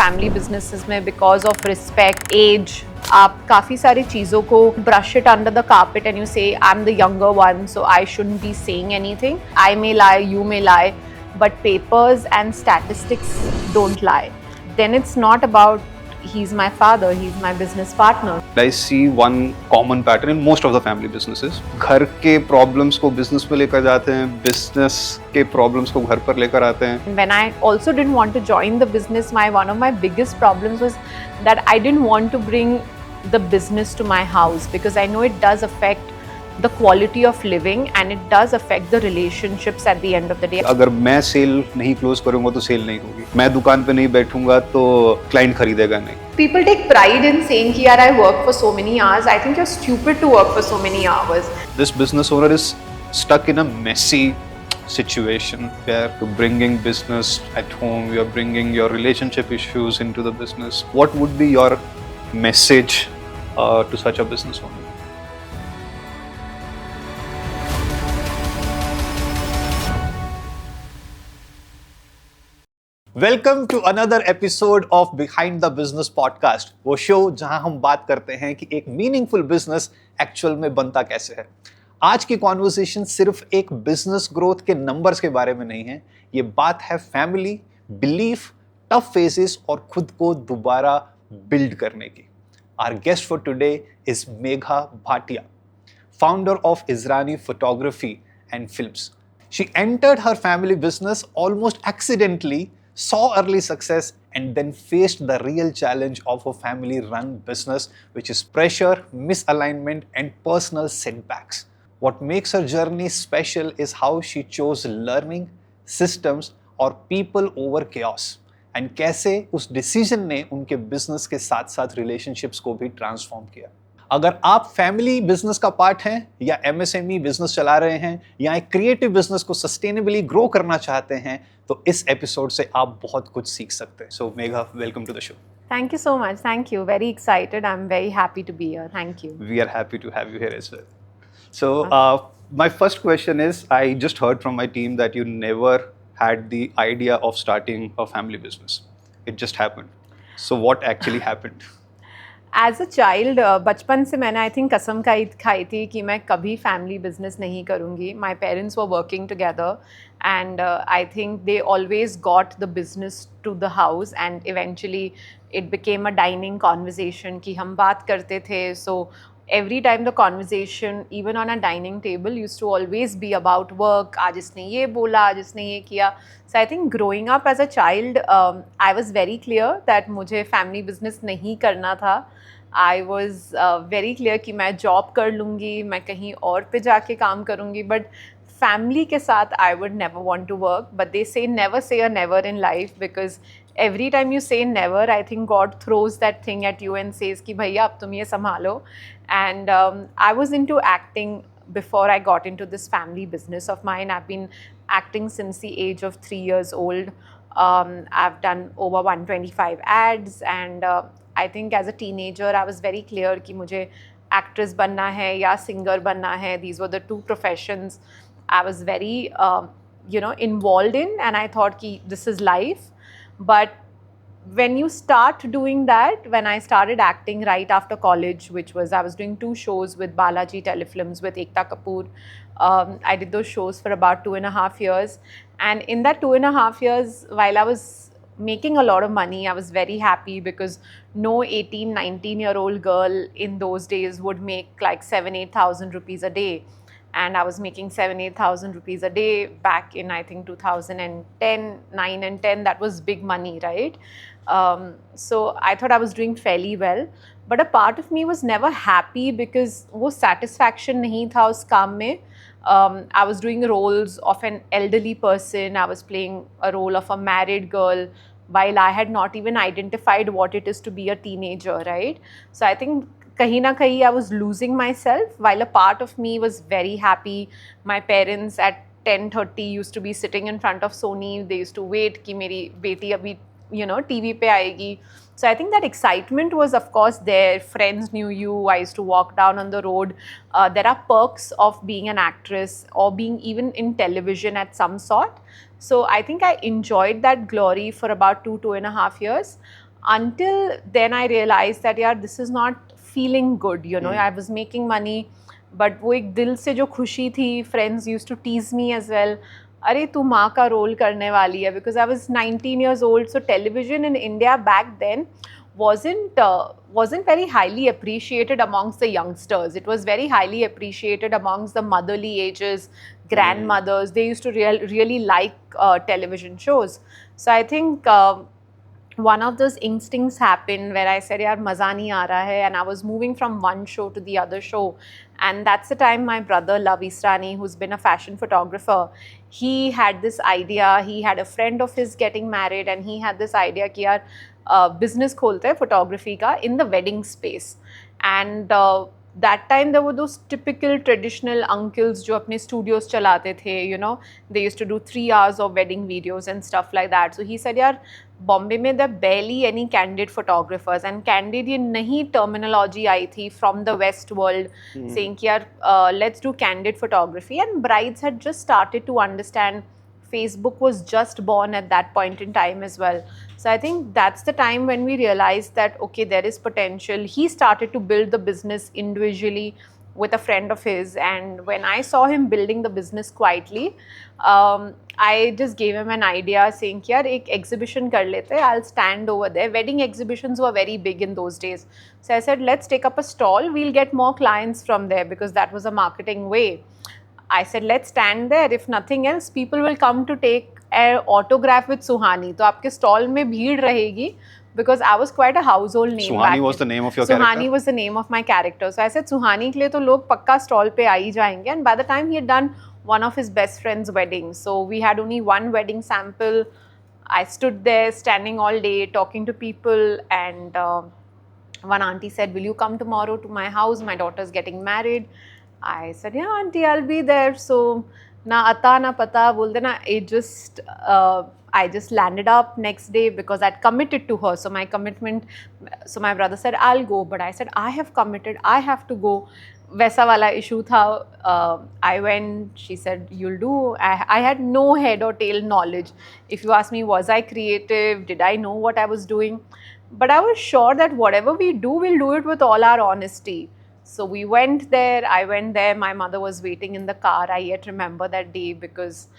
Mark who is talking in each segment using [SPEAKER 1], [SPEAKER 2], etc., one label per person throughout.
[SPEAKER 1] Family businesses में because of respect as आप काफ़ी सारी चीज़ों को brush it under the carpet and you say I am the younger one so I shouldn't be saying anything. I may lie, you may lie, but papers and statistics don't lie. Then it's not about he's my father, he's my business partner.
[SPEAKER 2] I see one common pattern in most of the family businesses. घर के problems को business पे लेकर जाते हैं, business के problems को घर पर लेकर आते हैं.
[SPEAKER 1] When I also didn't want to join the business, one of my biggest problems was that I didn't want to bring the business to my house because I know it does affect the quality of living and it does affect the relationships at the end of the day.
[SPEAKER 2] अगर मैं cell नहीं close करूंगा तो cell नहीं होगी. मैं दुकान पे नहीं बैठूंगा तो क्लाइंट खरीदेगा नहीं.
[SPEAKER 1] People take pride in saying कि यार I work for so many hours. I think you're stupid to work for so many hours.
[SPEAKER 2] This business owner is stuck in a messy situation where you're bringing business at home, you're bringing your relationship issues into the business. What would be your message to such a business owner? Welcome to another episode of behind the business podcast. वो शो जहां हम बात करते हैं कि एक meaningful business actual में बनता कैसे है. आज की कॉन्वर्सेशन सिर्फ एक बिजनेस ग्रोथ के नंबर्स के बारे में नहीं है. ये बात है फैमिली, बिलीफ, टफ फेजेस और खुद को दोबारा बिल्ड करने की. Our guest for today is Megha Bhatia, founder of Izrani Photography and Films. She entered her family business almost accidentally, saw early success, and then faced the real challenge of a family-run business, which is pressure, misalignment, and personal setbacks. What makes her journey special is how she chose learning, systems, और people over chaos. And कैसे उस decision ने उनके business के साथ साथ relationships को भी ट्रांसफॉर्म किया. अगर आप फैमिली बिजनेस का पार्ट हैं या एमएसएमई बिजनेस चला रहे हैं या एक क्रिएटिव बिजनेस को सस्टेनेबली ग्रो करना चाहते हैं तो इस एपिसोड से आप बहुत कुछ सीख सकते हैं. So Megha, welcome to the show.
[SPEAKER 1] Thank you so much. Thank you. Very excited. I'm very happy to be here. Thank you.
[SPEAKER 2] We are happy to have you here as well. So my first question is, I just heard from my team that you never had the idea of starting a family business. It just happened. So what actually happened?
[SPEAKER 1] As a child बचपन से मैंने I think कसम खाई थी कि मैं कभी family business नहीं करूँगी. My parents were working together and I think they always got the business to the house and eventually it became a dining conversation कि हम बात करते थे. सो every time the conversation even on a dining table used to always be about work. आज इसने ये बोला, आज इसने ये किया. So I think growing up as a child I was very clear that मुझे family business नहीं करना था. I was very clear कि मैं job कर लूँगी, मैं कहीं और पे जाके काम करूँगी, but family के साथ I would never want to work. But they say never say a never in life because every time you say never, I think God throws that thing at you and says कि भैया अब तुम ये संभालो. And I was into acting before I got into this family business of mine. I've been acting since the age of 3 years old. I've done over 125 ads and I think as a teenager I was very clear कि मुझे actress बनना है या singer बनना है. These were the two professions I was very involved in and I thought कि this is life. But when you start doing that, when I started acting right after college, which was I was doing 2 shows with Balaji Telefilms with Ekta Kapoor. I did those shows for about 2.5 years. And in that 2.5 years, while I was making a lot of money, I was very happy because no 18, 19-year-old girl in those days would make like 7,000-8,000 rupees a day. And I was making 7,000-8,000 rupees a day back in I think 2010, 9 and 10. That was big money, right? So I thought I was doing fairly well. But a part of me was never happy because वो satisfaction नहीं था उस काम में. I was doing roles of an elderly person. I was playing a role of a married girl while I had not even identified what it is to be a teenager, right? So I think कहीं ना कहीं I was losing myself while a part of me was very happy. My parents at 10:30 used to be sitting in front of Sony. They used to wait कि मेरी बेटी अभी TV पे आएगी. So I think that excitement was of course there. Friends knew you. I used to walk down on the road. There are perks of being an actress or being even in television at some sort. So I think I enjoyed that glory for about 2.5 years. until then I realized that yeah, this is not feeling good, you know. I was making money, but वो एक दिल से जो खुशी थी, friends used to tease me as well, अरे तू माँ का रोल करने वाली है, because I was 19 years old. So television in India back then wasn't very highly appreciated amongst the youngsters. It was very highly appreciated amongst the motherly ages, grandmothers. They used to really like television shows. So I think one of those instincts happened where I said, yaar, maza nahi aa raha hai, and I was moving from one show to the other show. And that's the time my brother, Love Israni, who's been a fashion photographer, he had this idea. He had a friend of his getting married, and he had this idea कि यार business खोलते हैं photography का in the wedding space. And that time there were those typical traditional uncles जो अपने studios चलाते थे, you know, they used to do 3 hours of wedding videos and stuff like that. So he said यार बॉम्बे में there barely any candid photographers, and candid ये नई terminology आई थी from the west world, saying कि यार let's do candid photography. And brides had just started to understand. Facebook was just born at that point in time as well. So I think that's the time when we realized that, okay, there is potential. He started to build the business individually with a friend of his. And when I saw him building the business quietly, I just gave him an idea saying, yaar, ek exhibition kar lete, I'll stand over there. Wedding exhibitions were very big in those days. So I said, let's take up a stall. We'll get more clients from there, because that was a marketing way. I said, let's stand there. If nothing else, people will come to take an autograph with Suhani. तो आपके stall में भीड़ रहेगी, because I was quite a household name.
[SPEAKER 2] Suhani was the name of your character?
[SPEAKER 1] Suhani was the name of my character. So I said, Suhani के लिए तो लोग पक्का stall पे आ ही जाएंगे. And by the time he had done one of his best friend's weddings, so we had only one wedding sample. I stood there standing all day talking to people, and one auntie said, will you come tomorrow to my house? My daughter's getting married. I said, yeah, auntie, I'll be there. So na ata na pata bolte na, I just landed up next day because I'd committed to her. So my commitment, so my brother said, I'll go. But I said, I have committed, I have to go. वैसा वाला issue था. I went, she said, you'll do. I had no head or tail knowledge. If you ask me, was I creative? Did I know what I was doing? But I was sure that whatever we do, we'll do it with all our honesty. So we went there, I went there, my mother was waiting in the car. I yet remember that day, because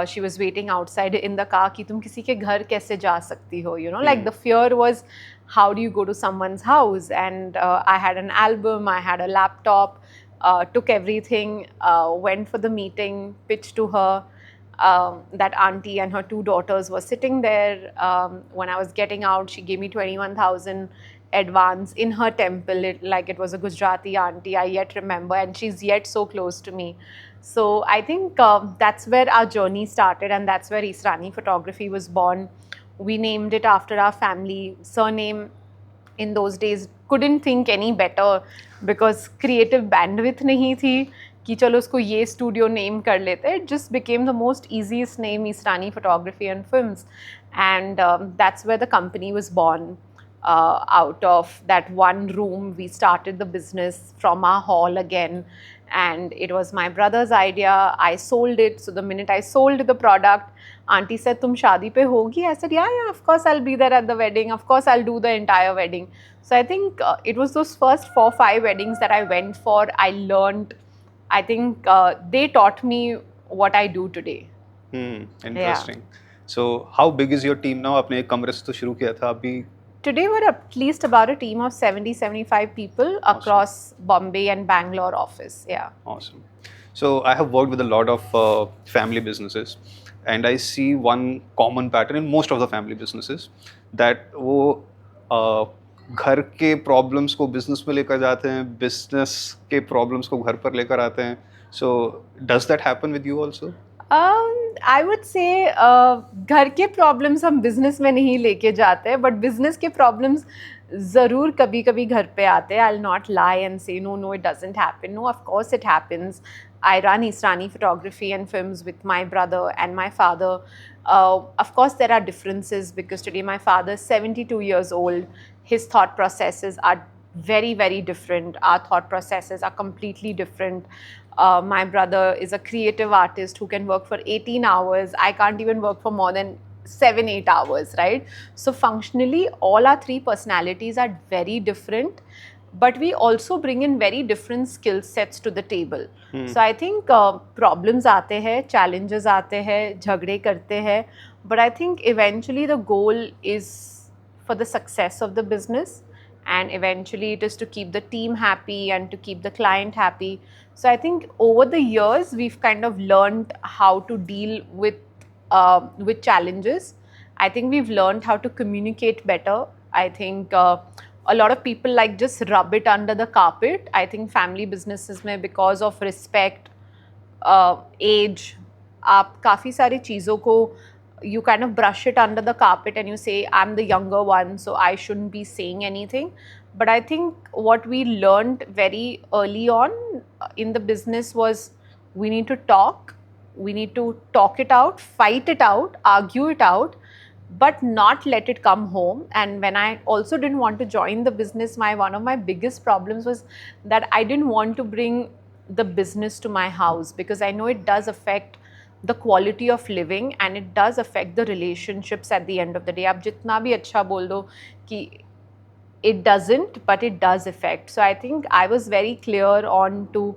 [SPEAKER 1] she was waiting outside in the car कि तुम किसी के घर कैसे जा सकती हो, you know, like the fear was, how do you go to someone's house? And I had an album, I had a laptop, took everything, went for the meeting, pitched to her. That auntie and her 2 daughters were sitting there. When I was getting out, she gave me 21,000 advance in her temple, like it was a Gujarati auntie. I yet remember, and she's yet so close to me. So I think that's where our journey started, and that's where Israni Photography was born. We named it after our family surname. In those days, couldn't think any better, because creative bandwidth nahi thi कि चलो उसको ये studio name कर लेते. It just became the most easiest name, Israni Photography and Films, and that's where the company was born. Out of that one room, we started the business from our hall again, and it was my brother's idea. I sold it. So the minute I sold the product, auntie said, tum shaadi pe hogi? I said, yeah, of course I'll be there at the wedding. Of course I'll do the entire wedding. So I think it was those first 4-5 weddings that I went for. I learned. I think they taught me what I do today.
[SPEAKER 2] Interesting. Yeah. So how big is your team now? आपने एक कमरे से तो शुरू किया था, अभी
[SPEAKER 1] Today we're at least about a team of 70-75 people across Bombay and Bangalore office. Yeah.
[SPEAKER 2] Awesome. So I have worked with a lot of family businesses, and I see one common pattern in most of the family businesses, that वो घर के problems को business में लेकर जाते हैं, business के problems को घर पर लेकर आते हैं. So does that happen with you also?
[SPEAKER 1] I would say घर के प्रॉब्लम्स हम बिजनेस में नहीं लेके जाते, बट बिजनेस के प्रॉब्लम्स ज़रूर कभी कभी घर पे आते हैं. I'll not lie and say no, it doesn't happen. No, of course it happens. I run Israni Photography and Films with my brother and my father. Of course there are differences, because today my father is 72 years old. His thought processes are very, very different. Our thought processes are completely different. My brother is a creative artist who can work for 18 hours. I can't even work for more than 7-8 hours, right? So functionally all our three personalities are very different, but we also bring in very different skill sets to the table. So I think problems aate hai, challenges aate hai, jhagde karte hai, but I think eventually the goal is for the success of the business, and eventually it is to keep the team happy and to keep the client happy. So I think over the years we've kind of learned how to deal with challenges. I think we've learned how to communicate better. I think a lot of people like just rub it under the carpet. I think family businesses में because of respect, age, आप काफ़ी सारी चीज़ों को you kind of brush it under the carpet and you say, I'm the younger one, so I shouldn't be saying anything. But I think what we learned very early on in the business was we need to talk, we need to talk it out, fight it out, argue it out, but not let it come home. And when I also didn't want to join the business, one of my biggest problems was that I didn't want to bring the business to my house, because I know it does affect the quality of living and it does affect the relationships at the end of the day. आप जितना भी अच्छा बोल दो कि it doesn't, but it does affect. So I think I was very clear on to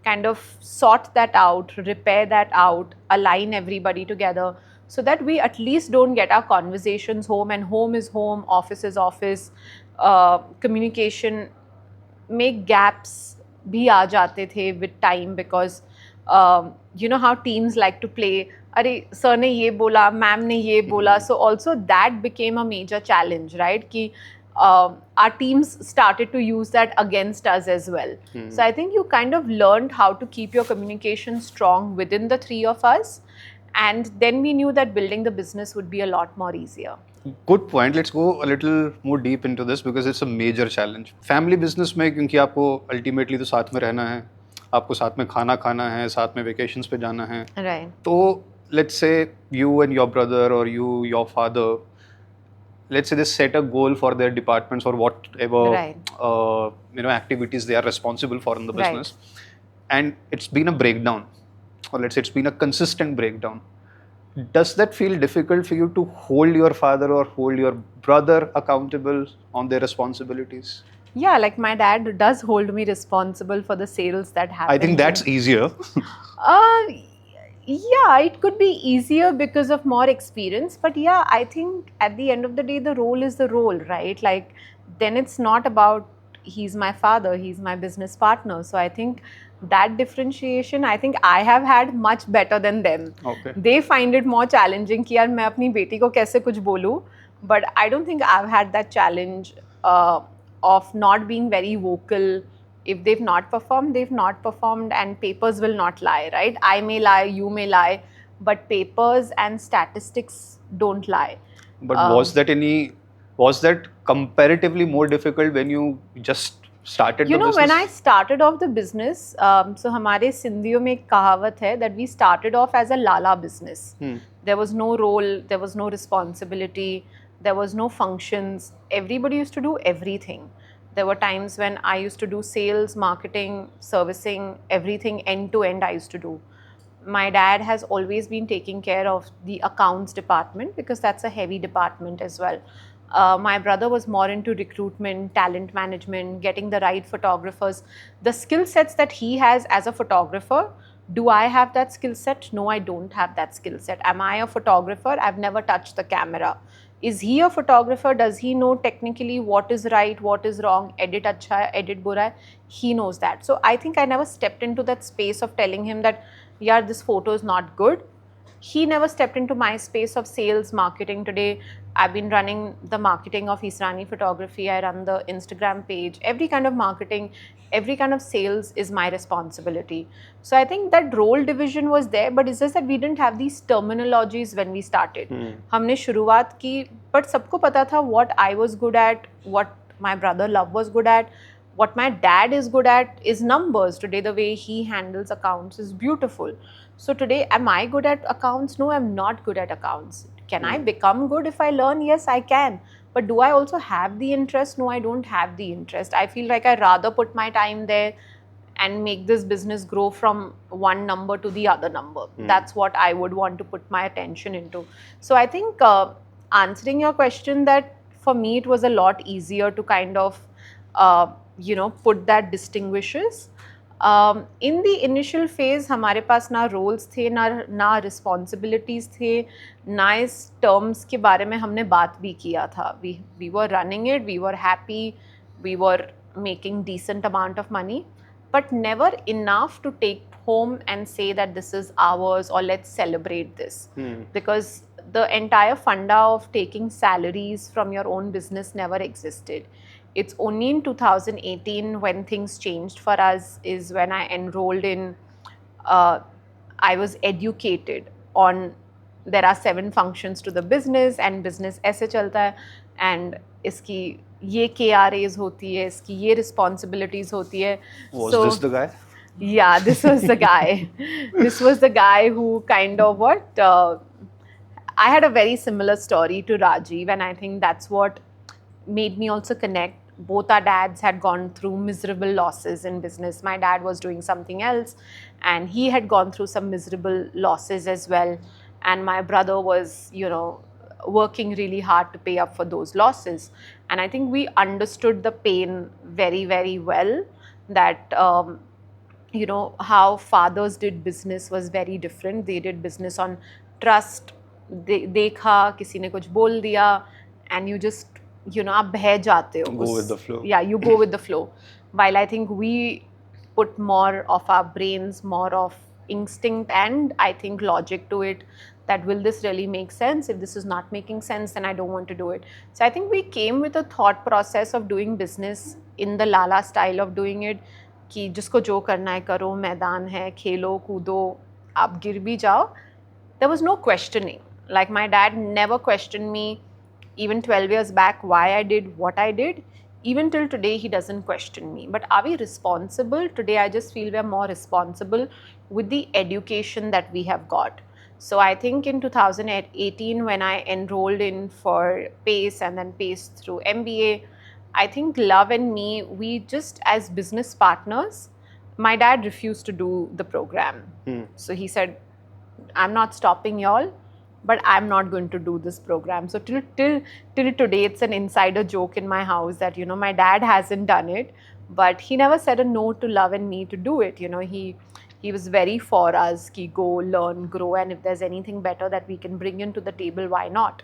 [SPEAKER 1] kind of sort that out, repair that out, align everybody together, so that we at least don't get our conversations home, and home is home, office is office. Communication make gaps भी आ जाते थे with time, because you know how teams like to play, अरे sir ने ये बोला, ma'am ने ये बोला. So also that became a major challenge, right? कि our teams started to use that against us as well. So I think you kind of learned how to keep your communication strong within the three of us, and then we knew that building the business would be a lot more easier.
[SPEAKER 3] Good point. Let's go a little more deep into this because it's a major challenge. Family business में क्योंकि आपको ultimately तो साथ में रहना है, आपको साथ में खाना है, साथ में vacations पे जाना है.
[SPEAKER 1] Right.
[SPEAKER 3] तो let's say you and your brother or your father, let's say they set a goal for their departments or whatever
[SPEAKER 1] Right.
[SPEAKER 3] Activities they are responsible for in the
[SPEAKER 1] Right.
[SPEAKER 3] business, and it's been a breakdown, or let's say it's been a consistent breakdown. Does that feel difficult for you to hold your father or hold your brother accountable on their responsibilities?
[SPEAKER 1] Yeah, like my dad does hold me responsible for the sales that happen.
[SPEAKER 3] I think that's easier.
[SPEAKER 1] Yeah, it could be easier because of more experience, but yeah, I think at the end of the day, the role is the role, right? Like, then it's not about he's my father, he's my business partner. So I think that differentiation, I think I have had much better than them.
[SPEAKER 3] Okay.
[SPEAKER 1] They find it more challenging कि यार मैं अपनी बेटी को कैसे कुछ बोलूँ, but I don't think I've had that challenge of not being very vocal. If they've not performed, they've not performed, and papers will not lie, right? I may lie, you may lie, but papers and statistics don't lie.
[SPEAKER 3] But was that comparatively more difficult when you just started the business?
[SPEAKER 1] When I started off the business, so हमारे सिंधियों में एक कहावत है that we started off as a lala business. There was no role, there was no responsibility, there was no functions. Everybody used to do everything. There were times when I used to do sales, marketing, servicing, everything end to end I used to do. My dad has always been taking care of the accounts department because that's a heavy department as well. My brother was more into recruitment, talent management, getting the right photographers. The skill sets that he has as a photographer, do I have that skill set? No, I don't have that skill set. Am I a photographer? I've never touched the camera. Is he a photographer? Does he know technically what is right, what is wrong, edit acha hai, edit bura hai? He knows that. So I think I never stepped into that space of telling him that, yeah, this photo is not good. He never stepped into my space of sales, marketing. Today, I've been running the marketing of Israni Photography. I run the Instagram page. Every kind of marketing, every kind of sales is my responsibility. So I think that role division was there, but it's just that we didn't have these terminologies when we started. हमने शुरुआत की, but सबको पता था what I was good at, what my brother Love was good at, what my dad is good at is numbers. Today, the way he handles accounts is beautiful. So today, am I good at accounts? No, I'm not good at accounts. Can I become good if I learn? Yes, I can. But do I also have the interest? No, I don't have the interest. I feel like I'd rather put my time there and make this business grow from one number to the other number. That's what I would want to put my attention into. So I think answering your question, that for me it was a lot easier to kind of put that distinguishes. In the initial phase हमारे पास ना roles थे, ना responsibilities थे, ना इस terms के बारे में हमने बात भी किया था. We were running it, we were happy, we were making decent amount of money, but never enough to take home and say that this is ours or let's celebrate this. Because the entire funda of taking salaries from your own business never existed. It's only in 2018 when things changed for us, is when I enrolled in, I was educated on, there are 7 functions to the business and business ऐसे चलता है, and इसकी ये KRAs होती है, इसकी ये responsibilities होती है.
[SPEAKER 3] Was this the guy?
[SPEAKER 1] Yeah, this was the guy. This was the guy who kind of I had a very similar story to Rajiv, and I think that's what made me also connect. Both our dads had gone through miserable losses in business. My dad was doing something else, and he had gone through some miserable losses as well. And my brother was, working really hard to pay up for those losses. And I think we understood the pain very, very well, that how fathers did business was very different. They did business on trust. देखा, किसी ने कुछ बोल दिया, and you just, आप बह जाते हो.
[SPEAKER 3] Go with the flow.
[SPEAKER 1] Yeah, you go with the flow. While I think we put more of our brains, more of instinct, and I think logic to it, that will this really make sense? If this is not making sense, then I don't want to do it. So I think we came with a thought process of doing business in the Lala style of doing it, कि जिसको जो करना है करो, मैदान है, खेलो कूदो, आप गिर भी जाओ. There was no questioning. Like, my dad never questioned me, even 12 years back, why I did what I did. Even till today, he doesn't question me. But are we responsible? Today, I just feel we're more responsible with the education that we have got. So I think in 2018, when I enrolled in for PACE and then PACE through MBA, I think Love and me, we just, as business partners, my dad refused to do the program. So he said, I'm not stopping y'all, but I'm not going to do this program. So till today, it's an insider joke in my house that, my dad hasn't done it, but he never said a no to Love and me to do it. He was very for us, ki go, learn, grow, and if there's anything better that we can bring into the table, why not?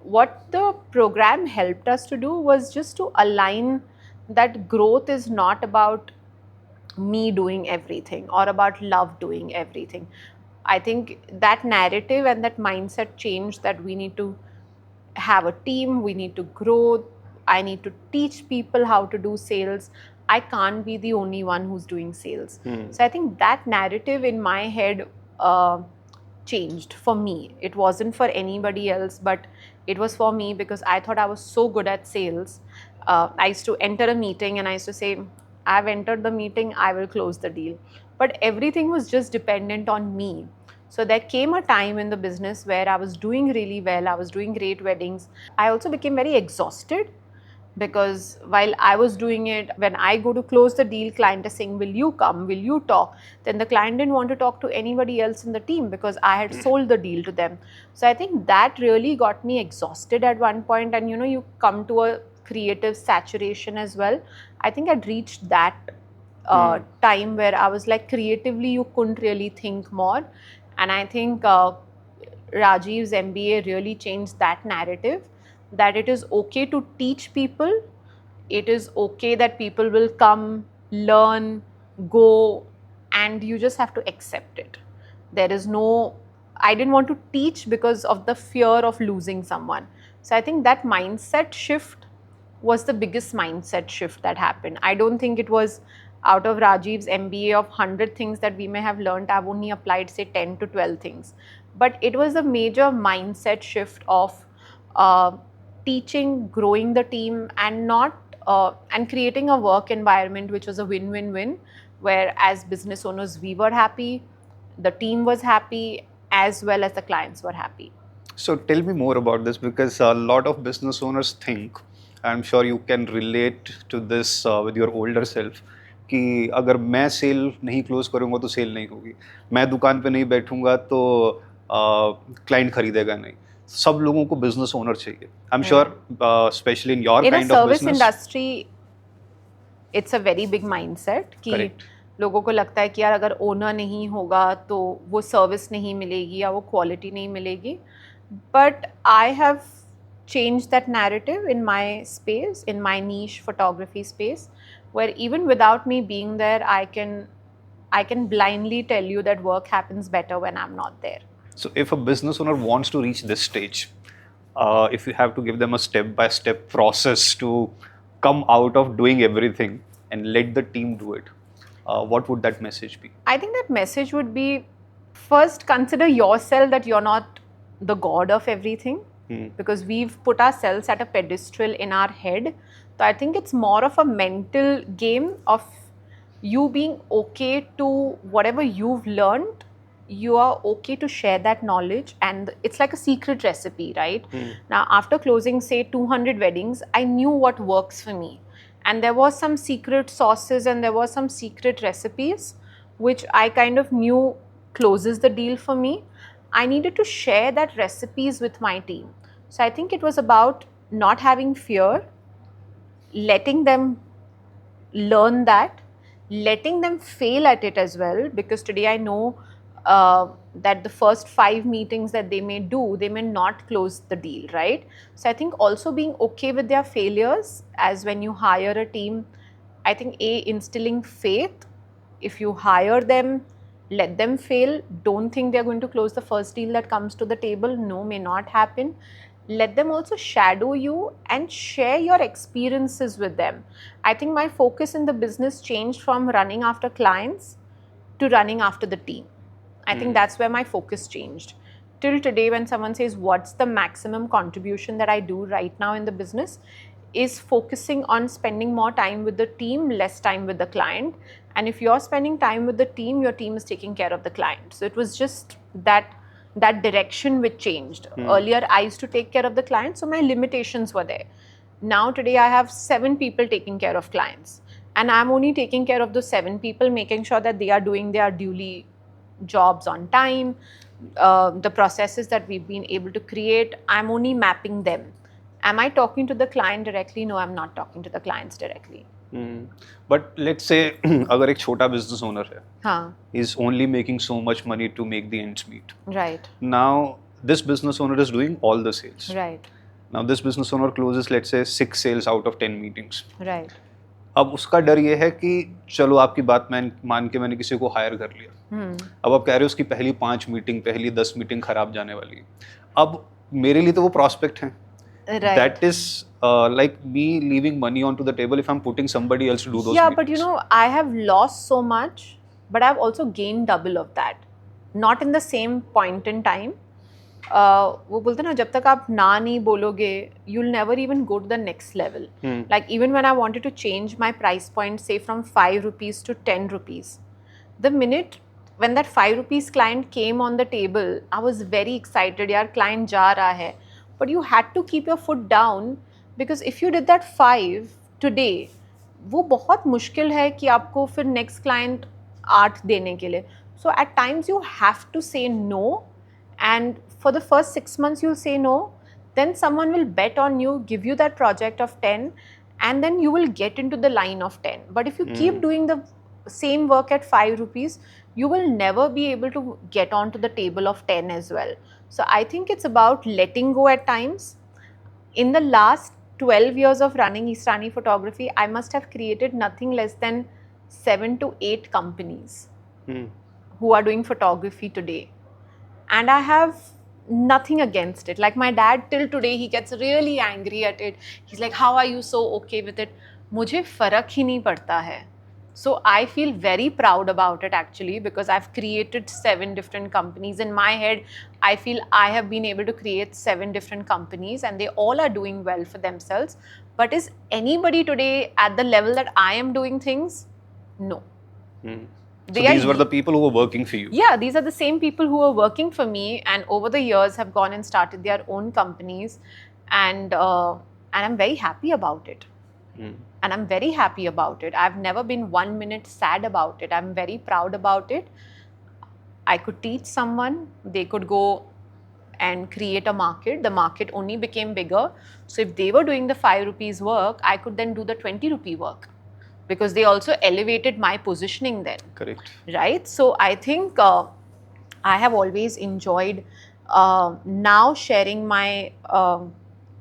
[SPEAKER 1] What the program helped us to do was just to align that growth is not about me doing everything or about Love doing everything. I think that narrative and that mindset change, that we need to have a team, we need to grow, I need to teach people how to do sales. I can't be the only one who's doing sales. So I think that narrative in my head changed for me. It wasn't for anybody else, but it was for me, because I thought I was so good at sales. I used to enter a meeting and I used to say, I've entered the meeting, I will close the deal. But everything was just dependent on me. So there came a time in the business where I was doing really well, I was doing great weddings. I also became very exhausted, because while I was doing it, when I go to close the deal, client is saying, will you come, will you talk? Then the client didn't want to talk to anybody else in the team, because I had sold the deal to them. So I think that really got me exhausted at one point. And you come to a creative saturation as well. I think I'd reached that time where I was like, creatively you couldn't really think more. And I think Rajiv's MBA really changed that narrative, that it is okay to teach people. It is okay that people will come, learn, go, and you just have to accept it. There is no, I didn't want to teach because of the fear of losing someone. So I think that mindset shift was the biggest mindset shift that happened. I don't think it was out of Rajiv's MBA of 100 things that we may have learned, I've only applied say 10 to 12 things. But it was a major mindset shift of teaching, growing the team, and and creating a work environment which was a win-win-win, where as business owners we were happy, the team was happy, as well as the clients were happy.
[SPEAKER 3] So tell me more about this, because a lot of business owners think, I'm sure you can relate to this with your older self, कि अगर मैं cell नहीं close करूंगा तो cell नहीं होगी, मैं दुकान पे नहीं बैठूंगा तो क्लाइंट खरीदेगा नहीं. सब लोगों को बिजनेस ओनर चाहिए. I am sure specially in your
[SPEAKER 1] In a
[SPEAKER 3] kind of
[SPEAKER 1] service
[SPEAKER 3] business.
[SPEAKER 1] industry, it's a very big mindset कि
[SPEAKER 3] Correct.
[SPEAKER 1] लोगों को लगता है कि यार अगर ओनर नहीं होगा तो वो सर्विस नहीं मिलेगी या वो क्वालिटी नहीं मिलेगी. But I have changed that narrative in my space, in my niche photography space, where even without me being there, I can blindly tell you that work happens better when I'm not there.
[SPEAKER 3] So if a business owner wants to reach this stage, if you have to give them a step-by-step process to come out of doing everything and let the team do it, what would that message be?
[SPEAKER 1] I think that message would be, first consider yourself that you're not the god of everything, because we've put ourselves at a pedestal in our head. So I think it's more of a mental game of you being okay to whatever you've learned. You are okay to share that knowledge, and it's like a secret recipe, right? Now, after closing, say 200 weddings, I knew what works for me, and there was some secret sauces and there was some secret recipes which I kind of knew closes the deal for me. I needed to share that recipes with my team. So I think it was about not having fear, letting them learn that, letting them fail at it as well, because today I know that the first 5 meetings that they may do, they may not close the deal, right? So I think also being okay with their failures, as when you hire a team, I think instilling faith. If you hire them, let them fail. Don't think they're going to close the first deal that comes to the table. No, may not happen. Let them also shadow you and share your experiences with them. I think my focus in the business changed from running after clients to running after the team. I think that's where my focus changed. Till today, when someone says, what's the maximum contribution that I do right now in the business, is focusing on spending more time with the team, less time with the client. And if you're spending time with the team, your team is taking care of the client. So it was just that direction which changed. Earlier, I used to take care of the client, so my limitations were there. Now, today, I have 7 people taking care of clients. And I'm only taking care of those 7 people, making sure that they are doing their duly jobs on time. The processes that we've been able to create, I'm only mapping them. Am I talking to the client directly? No, I'm not talking to the clients directly.
[SPEAKER 3] But let's say अगर एक छोटा business owner है,
[SPEAKER 1] हाँ,
[SPEAKER 3] is only making so much money to make the ends meet.
[SPEAKER 1] right,
[SPEAKER 3] Now this business owner is doing all the sales.
[SPEAKER 1] right,
[SPEAKER 3] Now this business owner closes, let's say 6 sales out of 10 meetings.
[SPEAKER 1] right.
[SPEAKER 3] अब उसका डर ये है कि चलो आपकी बात मान के मैंने किसी को हायर कर लिया, अब आप कह रहे हो उसकी पहली 5 मीटिंग, पहली 10 मीटिंग खराब जाने वाली है. अब मेरे लिए तो वो प्रॉस्पेक्ट है.
[SPEAKER 1] Right.
[SPEAKER 3] That is like me leaving money onto the table if I'm putting somebody else to do those
[SPEAKER 1] Yeah,
[SPEAKER 3] meetings.
[SPEAKER 1] but you know, I have lost so much, but I've also gained double of that. Not in the same point in time. वो बोलते ना, जब तक आप ना नहीं बोलोगे, you'll never even go to the next level. Like even when I wanted to change my price point, say from 5 rupees to 10 rupees, the minute when that 5 rupees client came on the table, I was very excited. यार client जा रहा है. But you had to keep your foot down, because if you did that 5 today, वो बहुत मुश्किल है कि आपको फिर next client 8 देने के लिए. So at times you have to say no, and for the first 6 months you'll say no, then someone will bet on you, give you that project of 10, and then you will get into the line of 10. But if you keep doing the same work at 5 rupees, you will never be able to get onto the table of 10 as well. So I think it's about letting go at times. In the last 12 years of running Eastrani Photography, I must have created nothing less than 7 to 8 companies who are doing photography today. And I have nothing against it. Like my dad, till today, he gets really angry at it. He's like, how are you so okay with it? मुझे फर्क ही नहीं पड़ता है. So I feel very proud about it actually, because I've created 7 different companies. In my head, I feel I have been able to create 7 different companies and they all are doing well for themselves. But is anybody today at the level that I am doing things? No.
[SPEAKER 3] So these were the people who were working for you.
[SPEAKER 1] Yeah, these are the same people who were working for me, and over the years have gone and started their own companies, and I'm very happy about it. And I'm very happy about it. I've never been 1 minute sad about it. I'm very proud about it. I could teach someone, they could go and create a market. The market only became bigger. So if they were doing the 5 rupees work, I could then do the 20 rupee work, because they also elevated my positioning then.
[SPEAKER 3] Correct.
[SPEAKER 1] Right? So I think I have always enjoyed now sharing my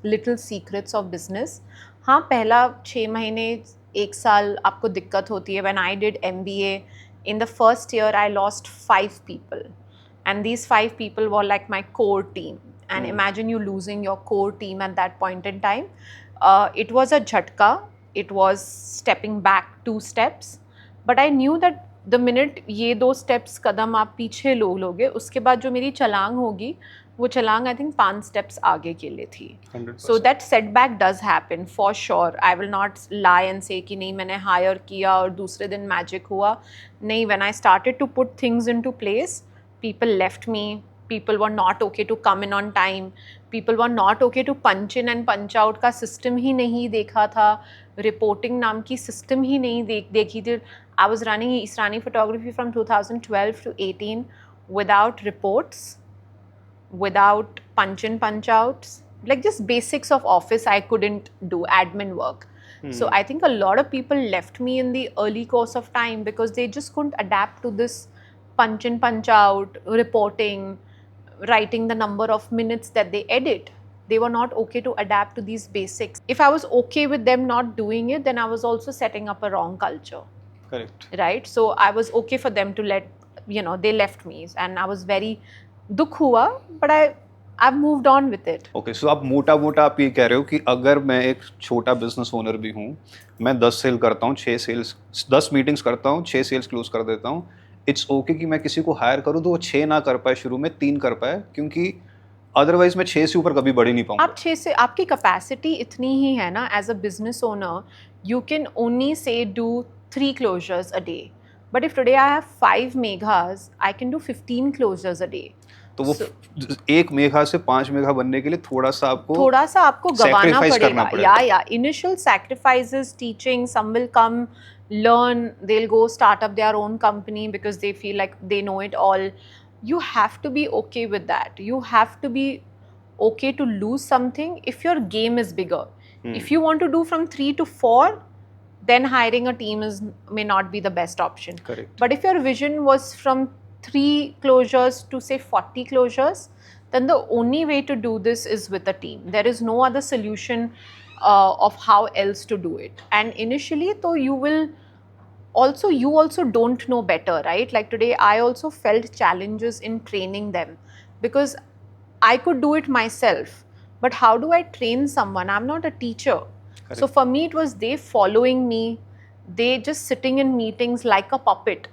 [SPEAKER 1] little secrets of business. हाँ, पहला 6 महीने 1 साल आपको दिक्कत होती है. When I did MBA, in the first year I lost 5 people, and these 5 people were like my core team. And imagine you losing your core team at that point in time. It was a jhatka. It was stepping back 2 steps, but I knew that the minute ये 2 steps कदम आप पीछे लोगे, उसके बाद जो मेरी छलांग होगी, वो छलांग I think 5 steps आगे के लिए थी.
[SPEAKER 3] 100%.
[SPEAKER 1] So that setback does happen for sure. I will not lie and say कि नहीं मैंने hire किया और दूसरे दिन magic हुआ. नहीं, when I started to put things into place, people left me. People were not okay to come in on time. People were not okay to punch in and punch out का system ही नहीं देखा था. Reporting नाम की system ही नहीं देखी थी. I was running Israni photography from 2012 to 18 without reports, without punch in punch outs, like just basics of office I couldn't do, admin work. So I think a lot of people left me in the early course of time because they just couldn't adapt to this punch in punch out reporting, writing the number of minutes that they edit. They were not okay to adapt to these basics. If I was okay with them not doing it, then I was also setting up a wrong culture.
[SPEAKER 3] Correct.
[SPEAKER 1] Right? So I was okay for them to they left me, and I was very dukh hua, but I've moved on with it.
[SPEAKER 3] Okay, so आप मोटा आप ये कह रहे हो कि अगर मैं एक छोटा बिजनेस ओनर भी हूँ, मैं 10 सेल करता हूँ, 10 मीटिंग्स करता हूँ, 6 सेल्स क्लोज कर देता हूँ, इट्स ओके कि मैं किसी को हायर करूँ तो वो 6 ना कर पाए शुरू में, 3 कर पाए, क्योंकि अदरवाइज मैं 6 से ऊपर कभी बढ़ ही नहीं पाऊंगा.
[SPEAKER 1] आप 6 से, आपकी कैपेसिटी इतनी ही है ना, as a business owner you can only say do 3 closures a day. But if today I have 5 megas, I can do 15 closures a day.
[SPEAKER 3] तो वो एक मेगा से 5 मेगा बनने के लिए थोड़ा सा आपको
[SPEAKER 1] गवाना
[SPEAKER 3] करना
[SPEAKER 1] पड़ेगा. Yeah. Initial sacrifices, teaching, some will come, learn, they'll go start up their own company because they feel like they know it all. You have to be okay with that. You have to be okay to lose something if your game is bigger. If you want to do from 3 to 4, then hiring a team may not be the best option.
[SPEAKER 3] Correct.
[SPEAKER 1] But if your vision was from 3 closures to say 40 closures, then the only way to do this is with a team. There is no other solution of how else to do it. And initially, though, you also don't know better, right? Like today, I also felt challenges in training them because I could do it myself. But how do I train someone? I'm not a teacher.
[SPEAKER 3] Correct.
[SPEAKER 1] So for me, it was they following me, they just sitting in meetings like a puppet.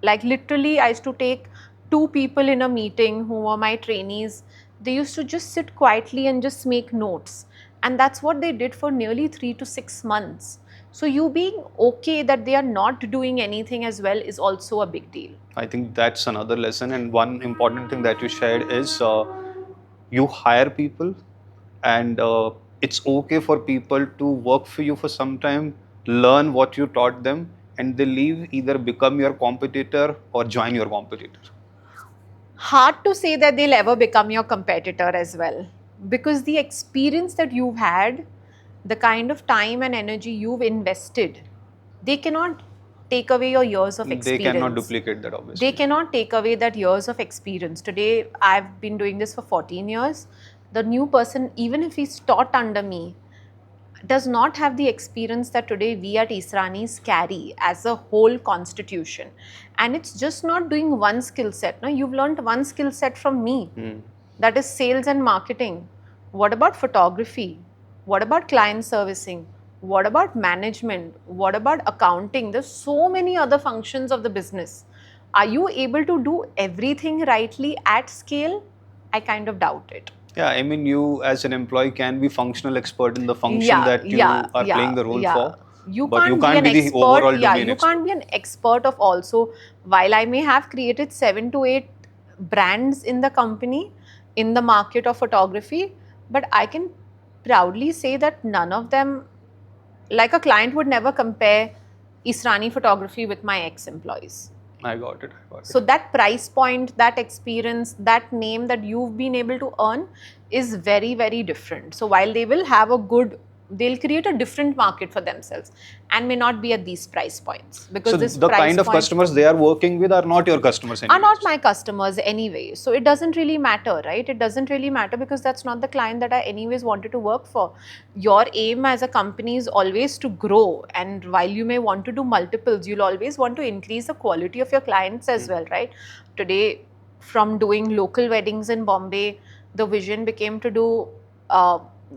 [SPEAKER 1] Like literally, I used to take 2 people in a meeting who were my trainees. They used to just sit quietly and just make notes. And that's what they did for nearly 3 to 6 months. So you being okay that they are not doing anything as well is also a big deal.
[SPEAKER 3] I think that's another lesson, and one important thing that you shared is you hire people, and it's okay for people to work for you for some time, learn what you taught them, and they leave, either become your competitor or join your competitor.
[SPEAKER 1] Hard to say that they'll ever become your competitor as well, because the experience that you've had, the kind of time and energy you've invested, they cannot take away your years of experience.
[SPEAKER 3] They cannot duplicate that, obviously.
[SPEAKER 1] They cannot take away that years of experience. Today, I've been doing this for 14 years. The new person, even if he's taught under me, does not have the experience that today we at Isranis carry as a whole constitution. And it's just not doing one skill set. No, you've learned one skill set from me. That is sales and marketing. What about photography? What about client servicing? What about management? What about accounting? There's so many other functions of the business. Are you able to do everything rightly at scale? I kind of doubt it.
[SPEAKER 3] Yeah, I mean, you as an employee can be functional expert in the function that you are playing the role for. But you can't be the overall domain
[SPEAKER 1] you can't be an expert of also. While I may have created 7 to 8 brands in the company, in the market of photography, but I can proudly say that none of them like a client would never compare Israni photography with my ex-employees.
[SPEAKER 3] I got it.
[SPEAKER 1] So that price point, that experience, that name that you've been able to earn is very, very different. So while they will have a good, they'll create a different market for themselves and may not be at these price points, because
[SPEAKER 3] So
[SPEAKER 1] this
[SPEAKER 3] the
[SPEAKER 1] price
[SPEAKER 3] kind of
[SPEAKER 1] point
[SPEAKER 3] customers they are working with are not your customers
[SPEAKER 1] are
[SPEAKER 3] anymore.
[SPEAKER 1] not my customers anyway. So it doesn't really matter, right? It doesn't really matter, because that's not the client that I anyways wanted to work for. Your aim as a company is always to grow, and while you may want to do multiples, you'll always want to increase the quality of your clients as well, right? Today, from doing local weddings in Bombay, the vision became to do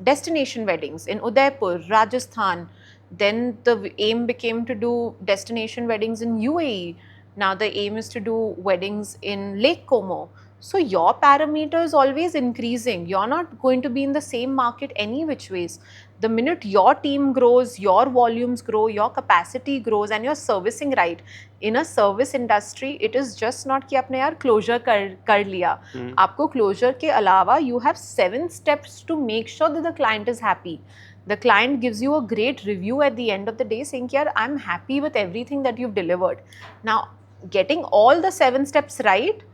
[SPEAKER 1] destination weddings in Udaipur, Rajasthan. Then the aim became to do destination weddings in UAE. Now the aim is to do weddings in Lake Como. So your parameter is always increasing. You're not going to be in the same market any which ways. The minute your team grows, your volumes grow, your capacity grows, and you're servicing right. In a service industry, it is just not कि आपने यार closure कर लिया. आपको closure के अलावा you have 7 steps to make sure that the client is happy. The client gives you a great review at the end of the day saying, "Yaar, I'm happy with everything that you've delivered." Now, getting all the 7 steps right,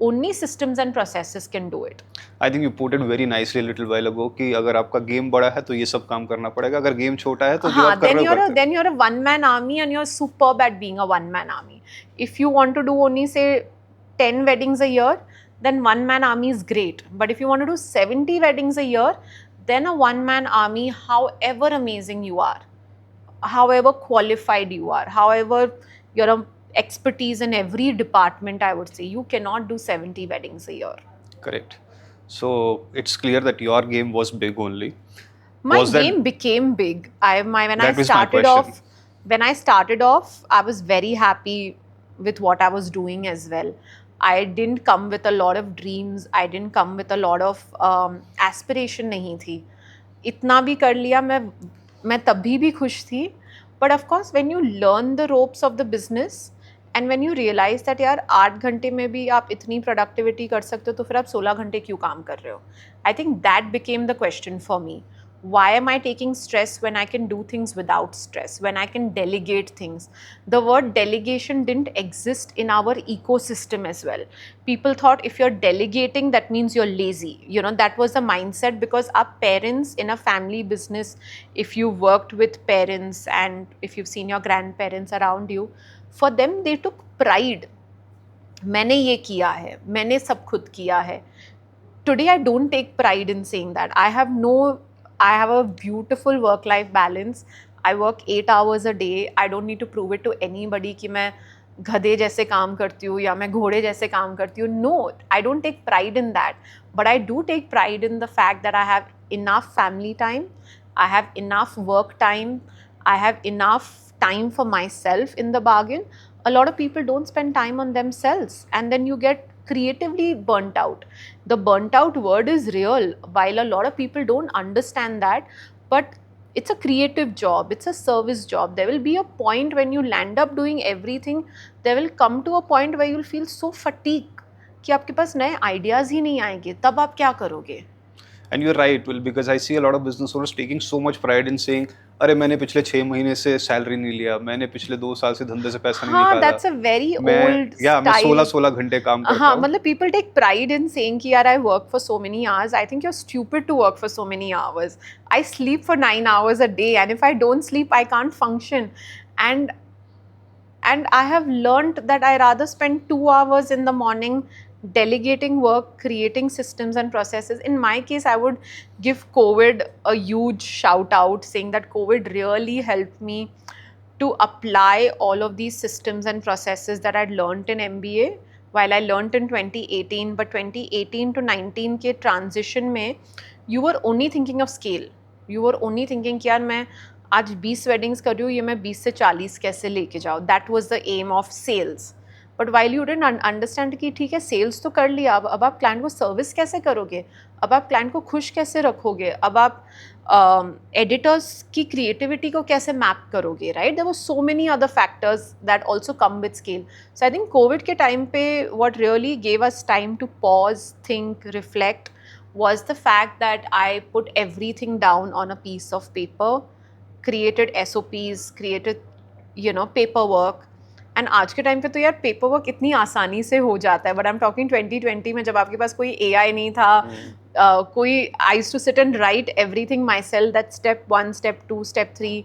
[SPEAKER 1] only systems and processes can do it.
[SPEAKER 3] I think you put it very nicely a little while ago कि अगर आपका game बड़ा है तो ये सब काम करना पड़ेगा, अगर गेम छोटा है तो जो आप कर रहे हो करते रहो.
[SPEAKER 1] Then you're a one-man army, and you're superb at being a one-man army. If you want to do only say 10 weddings a year, then one-man army is great. But if you want to do 70 weddings a year, then a one-man army, however amazing you are, however qualified you are, however you're a expertise in every department, I would say, you cannot do 70 weddings a year.
[SPEAKER 3] Correct. So it's clear that your game was big only.
[SPEAKER 1] My
[SPEAKER 3] Was that-
[SPEAKER 1] game became big. When I
[SPEAKER 3] That was my
[SPEAKER 1] started
[SPEAKER 3] question.
[SPEAKER 1] off, I was very happy with what I was doing as well. I didn't come with a lot of dreams. I didn't come with a lot of aspiration नहीं थी. इतना भी कर लिया, मैं तभी भी खुश थी. But of course, when you learn the ropes of the business and when you realize that यार 8 घंटे में भी आप इतनी productivity कर सकते हो, तो फिर आप 16 घंटे क्यों काम कर रहे हो? I think that became the question for me. Why am I taking stress when I can do things without stress, when I can delegate things? The word delegation didn't exist in our ecosystem as well. People thought if you're delegating, that means you're lazy. You know, that was the mindset, because our parents in a family business, if you worked with parents and if you've seen your grandparents around you, for them, they took pride. मैंने ये किया है, मैंने सब खुद किया है. Today, I don't take pride in saying that. I have a beautiful work-life balance. I work 8 hours a day. I don't need to prove it to anybody कि मैं गधे जैसे काम करती हूँ या मैं घोड़े जैसे काम करती हूँ. No, I don't take pride in that. But I do take pride in the fact that I have enough family time. I have enough work time. I have enough time for myself in the bargain. A lot of people don't spend time on themselves, and then you get creatively burnt out. The burnt out word is real, while a lot of people don't understand that, but it's a creative job, it's a service job. There will be a point when you land up doing everything, there will come to a point where you'll feel so fatigued कि आपके पास नए ideas ही नहीं आएंगे. तब आप क्या करोगे?
[SPEAKER 3] And you're right, well, because I see a lot of business owners taking so much pride in saying, अरे मैंने पिछले 6 महीने से सैलरी नहीं लिया, मैंने पिछले 2 साल से धंधे से पैसा नहीं निकाला.
[SPEAKER 1] that's a very old
[SPEAKER 3] मैं
[SPEAKER 1] style.
[SPEAKER 3] 16 घंटे काम करता हूँ.
[SPEAKER 1] मतलब people take pride in saying कि यार I work for so many hours. I think you're stupid to work for so many hours. I sleep for 9 hours a day, and if I don't sleep, I can't function. And I have learned that I rather spend 2 hours in the morning delegating work, creating systems and processes. In my case, I would give COVID a huge shout out, saying that COVID really helped me to apply all of these systems and processes that I'd learned in MBA. While I learned in 2018, but 2018 to 19 के transition में, you were only thinking of scale. You were only thinking कि यार मैं आज 20 weddings कर रही हूँ, ये मैं 20 से 40 कैसे लेके जाऊँ. That was the aim of sales. But while you didn't understand कि ठीक है sales तो कर लिया, अब आप client को service कैसे करोगे, अब आप client को खुश कैसे रखोगे, अब आप editors की creativity को कैसे map करोगे, right? There were so many other factors that also come with scale. So I think COVID के time पे what really gave us time to pause, think, reflect was the fact that I put everything down on a piece of paper, created SOPs, created paperwork. And आज के time पे तो यार paper work इतनी आसानी से हो जाता है, बट आई एम टॉकिंग 2020 में जब आपके पास कोई AI नहीं था, कोई I used to sit and write everything myself, that step 1, step 2, step 3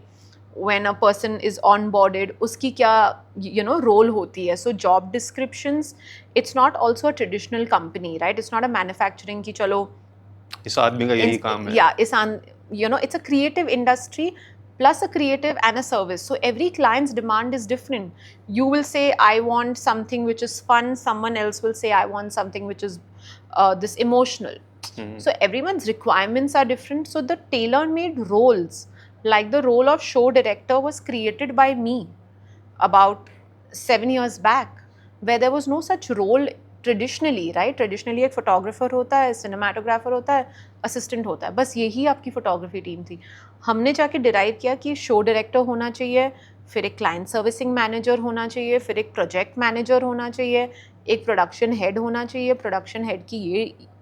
[SPEAKER 1] when a person is onboarded, उसकी क्या role होती है. So job descriptions, it's not also a traditional company, right? It's not a manufacturing कि चलो
[SPEAKER 3] इस आदमी का यही काम है.
[SPEAKER 1] Yeah, it's a creative industry plus a creative and a service. So every client's demand is different. You will say, I want something which is fun. Someone else will say, I want something which is this emotional. So everyone's requirements are different. So the tailor-made roles, like the role of show director, was created by me about 7 years back, where there was no such role traditionally, right? Traditionally एक photographer होता है, cinematographer होता है, assistant होता है, बस यही आपकी photography team थी. हमने जाके derive किया कि show director होना चाहिए, फिर एक client servicing manager होना चाहिए, फिर एक project manager होना चाहिए, एक production head होना चाहिए, production head की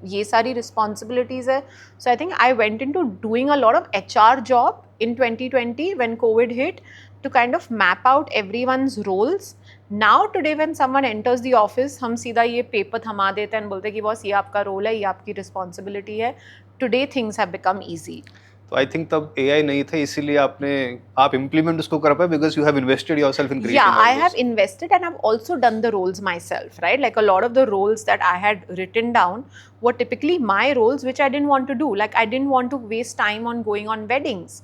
[SPEAKER 1] ये सारी responsibilities है. So I think I went into doing a lot of HR job in 2020 when COVID hit, to kind of map out everyone's roles. Now today when someone enters the office, हम सीधा ये paper थमा देते हैं and बोलते हैं कि boss ये आपका रोल है, ये आपकी रिस्पॉन्सिबिलिटी है. Today things have become easy.
[SPEAKER 3] तो आई थिंक तब AI नहीं था, इसीलिए आप इम्प्लीमेंट उसको कर पाए because you have invested yourself in creating.
[SPEAKER 1] Yeah, I have invested and I've also done the roles myself, right? Like a lot of the roles that I had written down were typically my roles, which I didn't want to do. Like I didn't want to waste time on going on weddings.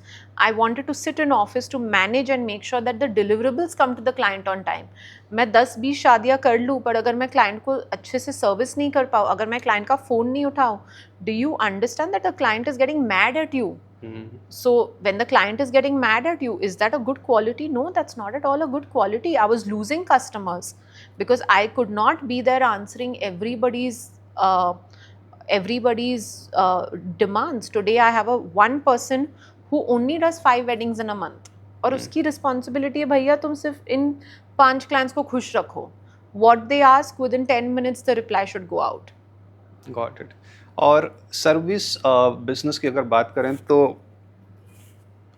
[SPEAKER 1] I wanted to sit in office to manage and make sure that the deliverables come to the client on time. मैं 10-20 शादियाँ कर लूँ, पर अगर मैं client को अच्छे से सर्विस नहीं कर पाऊँ, अगर मैं क्लाइंट का फ़ोन नहीं उठाऊँ, do you understand that the client is getting mad at you? So when the client is getting mad at you, is that a good quality? No, that's not at all a good quality. I was losing customers because I could not be there answering everybody's demands. Today I have one person who only does 5 weddings in a month. और उसकी responsibility है भैया तुम सिर्फ इन 5 clients को खुश रखो. What they ask, within 10 minutes the reply should go out.
[SPEAKER 3] Got it. और सर्विस बिजनेस की अगर बात करें तो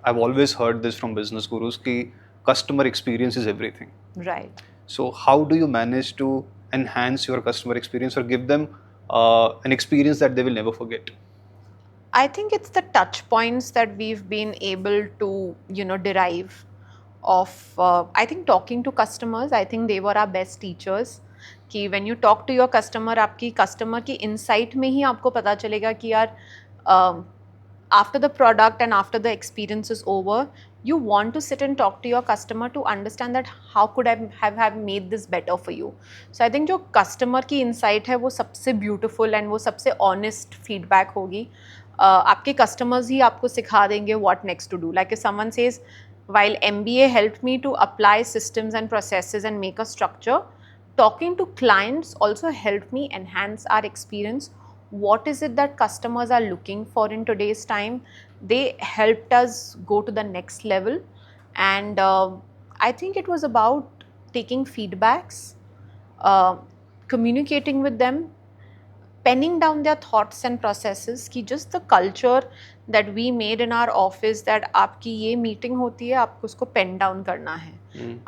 [SPEAKER 3] I have always heard this from business gurus कि customer experience is everything.
[SPEAKER 1] Right.
[SPEAKER 3] So how do you manage to enhance your customer experience or give them an experience that they will never forget?
[SPEAKER 1] I think it's the touch points that we've been able to, derive of, I think talking to customers, I think they were our best teachers. कि when you talk to your customer, आपकी customer की insight में ही आपको पता चलेगा कि यार after the product and after the experience is over, you want to sit and talk to your customer to understand that how could I have made this better for you. So I think जो customer की insight है वो सबसे beautiful and वो सबसे honest feedback होगी. आपके customers ही आपको सिखा देंगे what next to do. Like if someone says, while MBA helped me to apply systems and processes and make a structure, talking to clients also helped me enhance our experience. What is it that customers are looking for in today's time? They helped us go to the next level. And I think it was about taking feedbacks, communicating with them, penning down their thoughts and processes. कि just the culture that we made in our office, that आपकी ये meeting होती है, आपको उसको pen down करना है.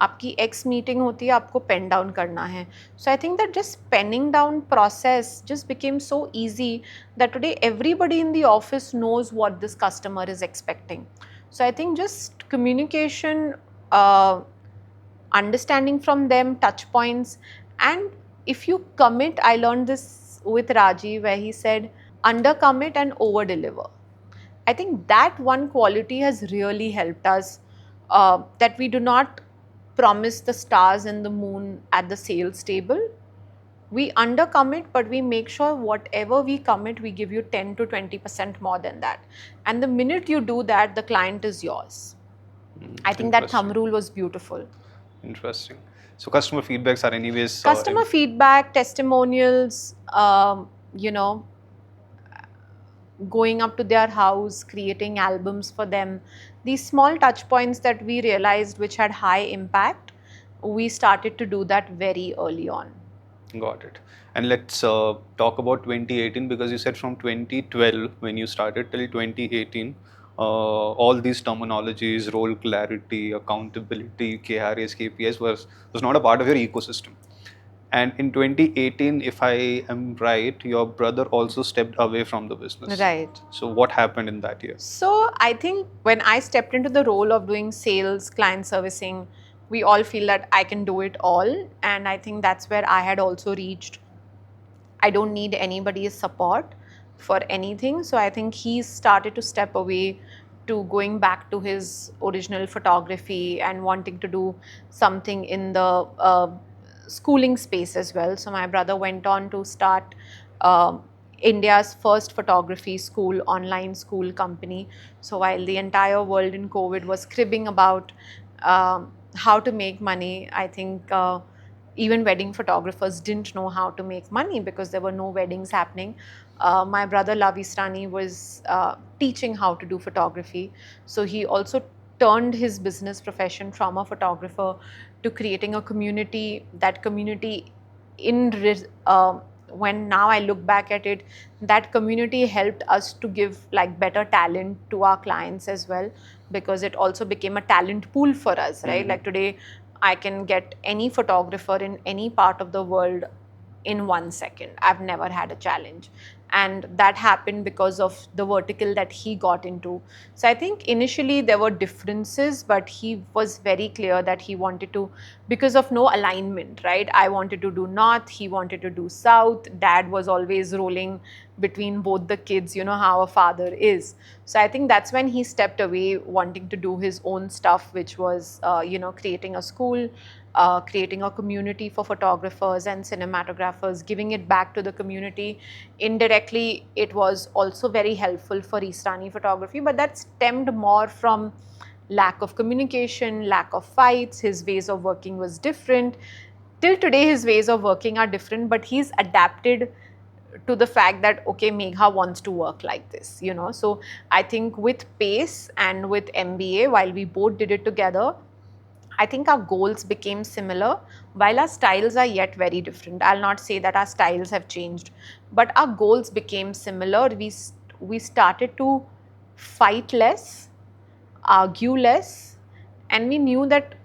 [SPEAKER 1] आपकी X meeting होती है, आपको pen down करना है. So I think that just penning down process just became so easy that today everybody in the office knows what this customer is expecting. So I think just communication, understanding from them, touch points, and if you commit, I learned this with Rajiv where he said, under commit and over deliver. I think that one quality has really helped us, that we do not promise the stars and the moon at the sales table. We under commit, but we make sure whatever we commit, we give you 10 to 20% more than that. And the minute you do that, the client is yours. I think that thumb rule was beautiful.
[SPEAKER 3] Interesting. So customer feedbacks are anyways...
[SPEAKER 1] Customer feedback, testimonials, going up to their house, creating albums for them. These small touch points that we realized which had high impact, we started to do that very early on.
[SPEAKER 3] Got it. And let's talk about 2018, because you said from 2012 when you started till 2018, all these terminologies, role clarity, accountability, KRAs, KPIs was not a part of your ecosystem. And in 2018, if I am right, your brother also stepped away from the business.
[SPEAKER 1] Right.
[SPEAKER 3] So what happened in that year?
[SPEAKER 1] So I think when I stepped into the role of doing sales, client servicing, we all feel that I can do it all. And I think that's where I had also reached. I don't need anybody's support for anything. So I think he started to step away to going back to his original photography and wanting to do something in the schooling space as well. So my brother went on to start India's first photography school, online school company. So while the entire world in COVID was cribbing about how to make money, I think even wedding photographers didn't know how to make money because there were no weddings happening. My brother Lavistani was teaching how to do photography. So he also turned his business profession from a photographer to creating a community. That community, when now I look back at it, that community helped us to give like better talent to our clients as well, because it also became a talent pool for us, right? Like today, I can get any photographer in any part of the world in 1 second. I've never had a challenge. And that happened because of the vertical that he got into. So I think initially there were differences, but he was very clear that he wanted to, because of no alignment, right? I wanted to do north, he wanted to do south. Dad was always rolling between both the kids, you know how a father is. So I think that's when he stepped away, wanting to do his own stuff, which was, creating a school, creating a community for photographers and cinematographers, giving it back to the community. Indirectly, it was also very helpful for Eastani photography, but that stemmed more from lack of communication, lack of fights. His ways of working was different. Till today, his ways of working are different, but he's adapted to the fact that, okay, Megha wants to work like this, you know. So I think with PACE and with MBA, while we both did it together, I think our goals became similar, while our styles are yet very different. I'll not say that our styles have changed, but our goals became similar. We started to fight less, argue less, and we knew that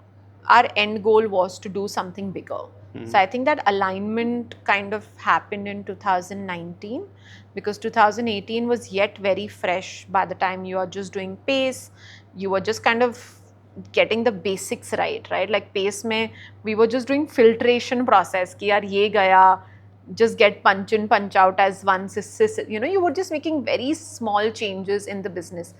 [SPEAKER 1] our end goal was to do something bigger. So I think that alignment kind of happened in 2019, because 2018 was yet very fresh. By the time you are just doing PACE, you were just kind of getting the basics right? Like PACE mein, we were just doing filtration process ki yaar ye gaya, just get punch in, punch out as one, you were just making very small changes in the business.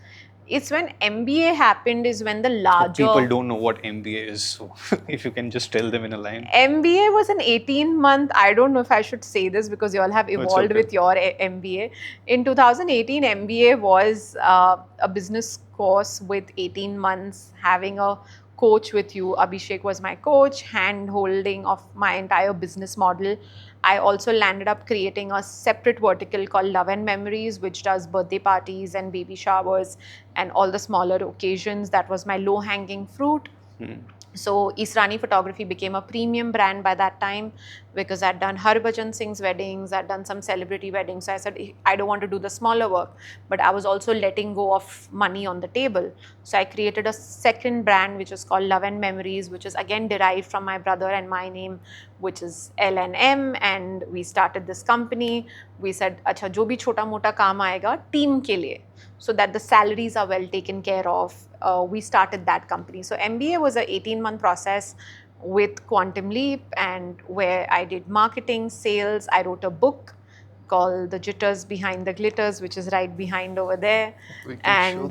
[SPEAKER 1] It's when MBA happened is when the larger...
[SPEAKER 3] People don't know what MBA is, so if you can just tell them in a line.
[SPEAKER 1] MBA was an 18-month, I don't know if I should say this because you all have evolved
[SPEAKER 3] okay.
[SPEAKER 1] with your MBA. In 2018, MBA was a business course with 18 months, having a coach with you. Abhishek was my coach, hand holding of my entire business model. I also landed up creating a separate vertical called Love and Memories, which does birthday parties and baby showers and all the smaller occasions. That was my low-hanging fruit. So Israni Photography became a premium brand by that time, because I'd done Harbhajan Singh's weddings, I'd done some celebrity weddings. So I said, I don't want to do the smaller work, but I was also letting go of money on the table. So I created a second brand, which is called Love and Memories, which is again derived from my brother and my name, which is L&M. And we started this company. We said, acha, jo bhi chota mota kaam aayega, team ke liye, so that the salaries are well taken care of. We started that company. So MBA was an 18-month process with Quantum Leap, and where I did marketing, sales. I wrote a book called The Jitters Behind the Glitters, which is right behind over there. And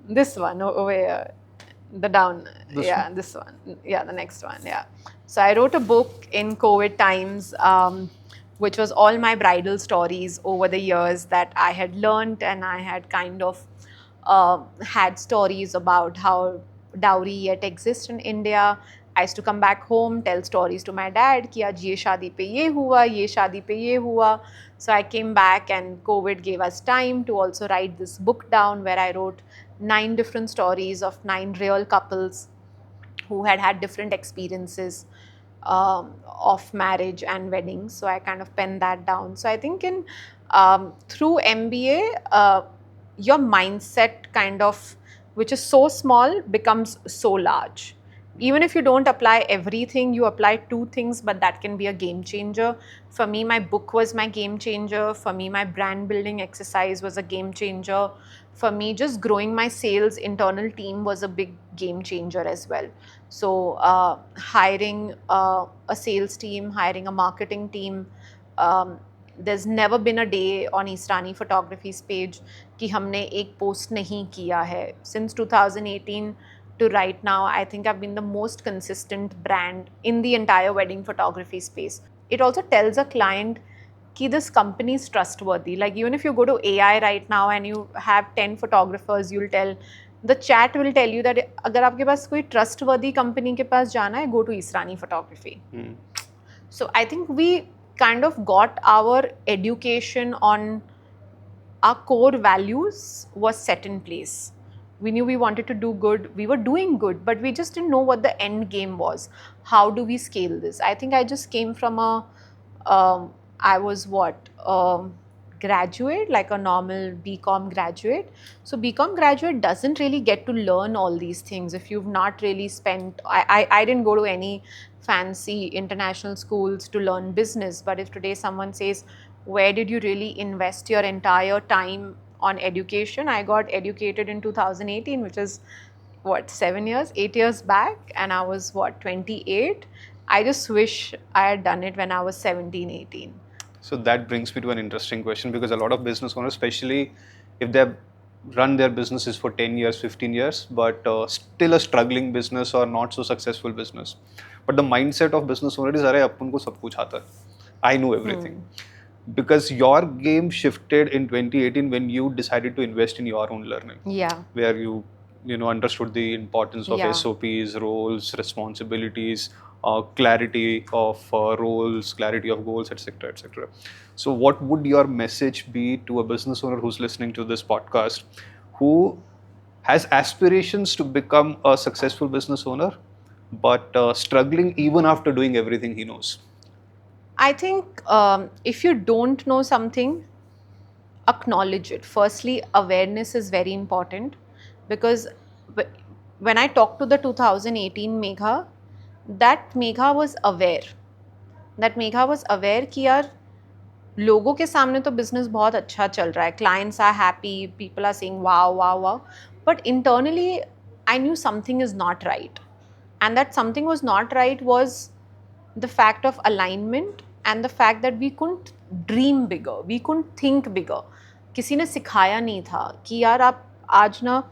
[SPEAKER 1] this one over here, the down, this one, the next one, So I wrote a book in COVID times, which was all my bridal stories over the years that I had learned, and I had kind of had stories about how dowry yet exists in India. I used to come back home, tell stories to my dad कि आज ये शादी पे ये हुआ, ये शादी पे ये हुआ. So I came back, and COVID gave us time to also write this book down, where I wrote 9 different stories of 9 real couples who had had different experiences of marriage and weddings. So I kind of penned that down. So I think through MBA, your mindset kind of, which is so small, becomes so large. Even if you don't apply everything, you apply 2 things, but that can be a game changer. For me, my book was my game changer. For me, my brand building exercise was a game changer. For me, just growing my sales internal team was a big game changer as well. So, hiring a sales team, hiring a marketing team. There's never been a day on Eastrani Photography's page कि हमने एक post नहीं किया है. Since 2018 to right now, I think I've been the most consistent brand in the entire wedding photography space. It also tells a client कि this company is trustworthy. Like even if you go to AI right now and you have 10 photographers, you'll tell, the chat will tell you that अगर आपके पास कोई trustworthy company के पास जाना है, go to Eastrani Photography. So I think we kind of got our education on our core values was set in place. We knew we wanted to do good. We were doing good, but we just didn't know what the end game was. How do we scale this? I think I just came from I was graduate, like a normal BCom graduate. So BCom graduate doesn't really get to learn all these things if you've not really spent, I didn't go to any fancy international schools to learn business. But if today someone says, where did you really invest your entire time on education? I got educated in 2018, which is 8 years back, and I was 28. I just wish I had done it when I was 17, 18.
[SPEAKER 3] So that brings me to an interesting question, because a lot of business owners, especially if they run their businesses for 10 years, 15 years, but still a struggling business or not so successful business. But the mindset of business owner is, अरे अपन को सब कुछ आता है. I know everything. Because your game shifted in 2018 when you decided to invest in your own learning.
[SPEAKER 1] Yeah.
[SPEAKER 3] Where you understood the importance of
[SPEAKER 1] Yeah.
[SPEAKER 3] SOPs, roles, responsibilities, clarity of roles, clarity of goals, etc., etc. So what would your message be to a business owner who's listening to this podcast, who has aspirations to become a successful business owner, but struggling even after doing everything he knows?
[SPEAKER 1] I think if you don't know something, acknowledge it. Firstly, awareness is very important, because when I talked to the 2018 Megha, that Megha was aware. That Megha was aware कि यार लोगों के सामने तो business बहुत अच्छा चल रहा है. Clients are happy, people are saying wow, wow, wow. But internally, I knew something is not right. And that something was not right was the fact of alignment and the fact that we couldn't dream bigger, we couldn't think bigger. किसी ने सिखाया नहीं था कि यार आप आज ना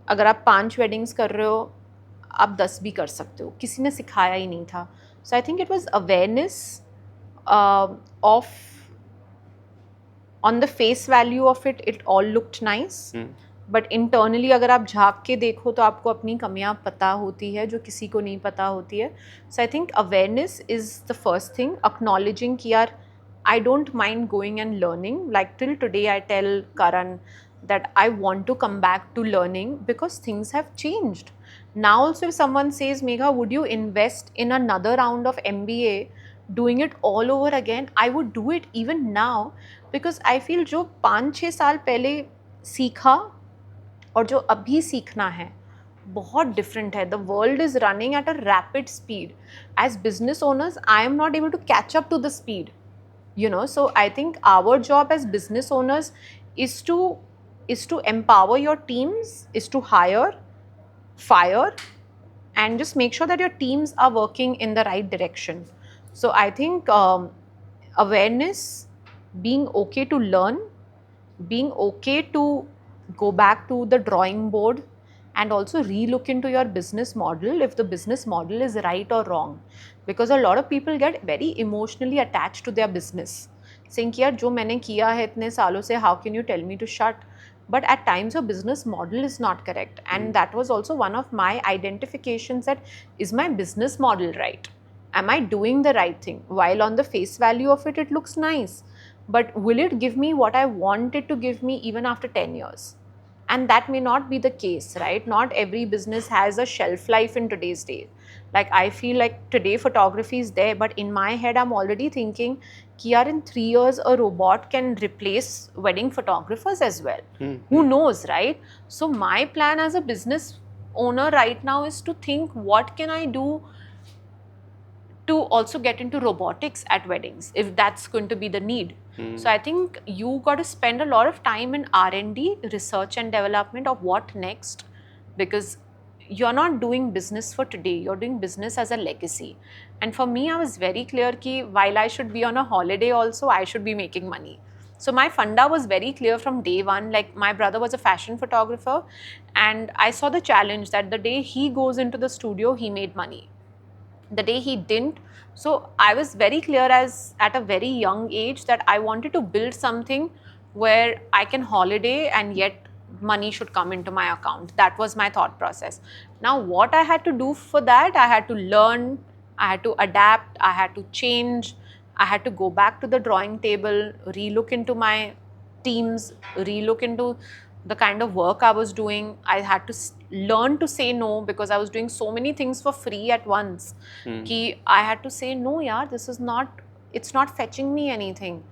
[SPEAKER 1] अगर आप 5 weddings कर रहे हो, आप 10 भी कर सकते हो. किसी ने सिखाया ही नहीं था. So I think it was awareness of, on the face value of it, it all looked nice. But internally अगर आप झाँक के देखो तो आपको अपनी कमियाँ पता होती है जो किसी को नहीं पता होती है. So I think awareness is the first thing. Acknowledging कि यार I don't mind going and learning. Like till today I tell Karan that I want to come back to learning because things have changed. Now also if someone says, Megha, would you invest in another round of MBA, doing it all over again, I would do it even now, because I feel जो 5-6 साल पहले सीखा और जो अभी सीखना है बहुत डिफरेंट है. The world is running at a rapid speed. As business owners I am not able to catch up to the speed, you know. So I think our job as business owners is to empower your teams, is to hire, fire, and just make sure that your teams are working in the right direction. So I think awareness, being okay to learn, being okay to go back to the drawing board, and also relook into your business model if the business model is right or wrong. Because a lot of people get very emotionally attached to their business, saying कि यार जो मैंने किया है इतने सालों से, how can you tell me to shut? But at times your business model is not correct, and that was also one of my identifications, that is my business model right? Am I doing the right thing? While on the face value of it, it looks nice, but will it give me what I want it to give me even after 10 years? And that may not be the case, right? Not every business has a shelf life in today's day. Like I feel like today photography is there, but in my head I'm already thinking ki yaar in 3 years a robot can replace wedding photographers as well. Who knows, right? So my plan as a business owner right now is to think what can I do to also get into robotics at weddings if that's going to be the need. So I think you got to spend a lot of time in R&D, research and development of what next, because you're not doing business for today, you're doing business as a legacy. And for me, I was very clear ki while I should be on a holiday also, I should be making money. So my funda was very clear from day one. Like my brother was a fashion photographer and I saw the challenge that the day he goes into the studio, he made money. The day he didn't. So I was very clear as at a very young age that I wanted to build something where I can holiday and yet money should come into my account. That was my thought process. Now what I had to do for that, I had to learn, I had to adapt, I had to change, I had to go back to the drawing table, relook into my teams, relook into the kind of work I was doing. I had to learn to say no because I was doing so many things for free at once. Ki I had to say no, yaar, this is not, it's not fetching me anything.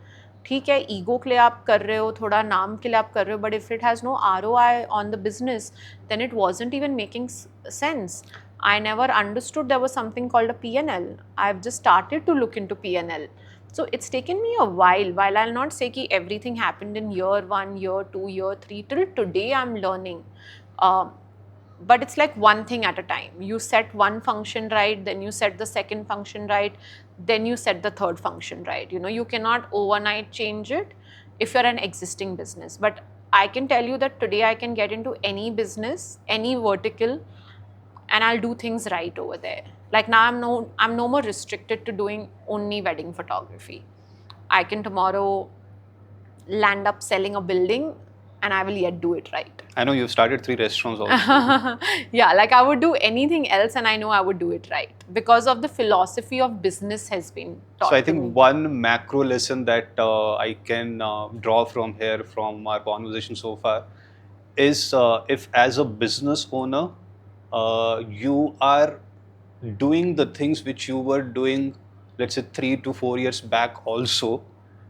[SPEAKER 1] ठीक है, ego के लिए आप कर रहे हो, थोड़ा नाम के लिए आप कर रहे हो, but if it has no ROI on the business, then it wasn't even making sense. I never understood there was something called a P&L. I've just started to look into P&L. So it's taken me a while. While I'll not say ki everything happened in year 1, year 2, year 3, till today I'm learning. But it's like one thing at a time. You set one function right, then you set the second function right, then you set the third function right. You know, you cannot overnight change it if you're an existing business. But I can tell you that today I can get into any business, any vertical, and I'll do things right over there. Like now I'm no more restricted to doing only wedding photography. I can tomorrow land up selling a building and I will yet do it right.
[SPEAKER 3] I know you've started 3 restaurants also.
[SPEAKER 1] Yeah, like I would do anything else and I know I would do it right because of the philosophy of business has been taught.
[SPEAKER 3] So I
[SPEAKER 1] to
[SPEAKER 3] think
[SPEAKER 1] me.
[SPEAKER 3] one macro lesson that I can draw from here, from our conversation so far, is if as a business owner, you are doing the things which you were doing, let's say 3 to 4 years back also,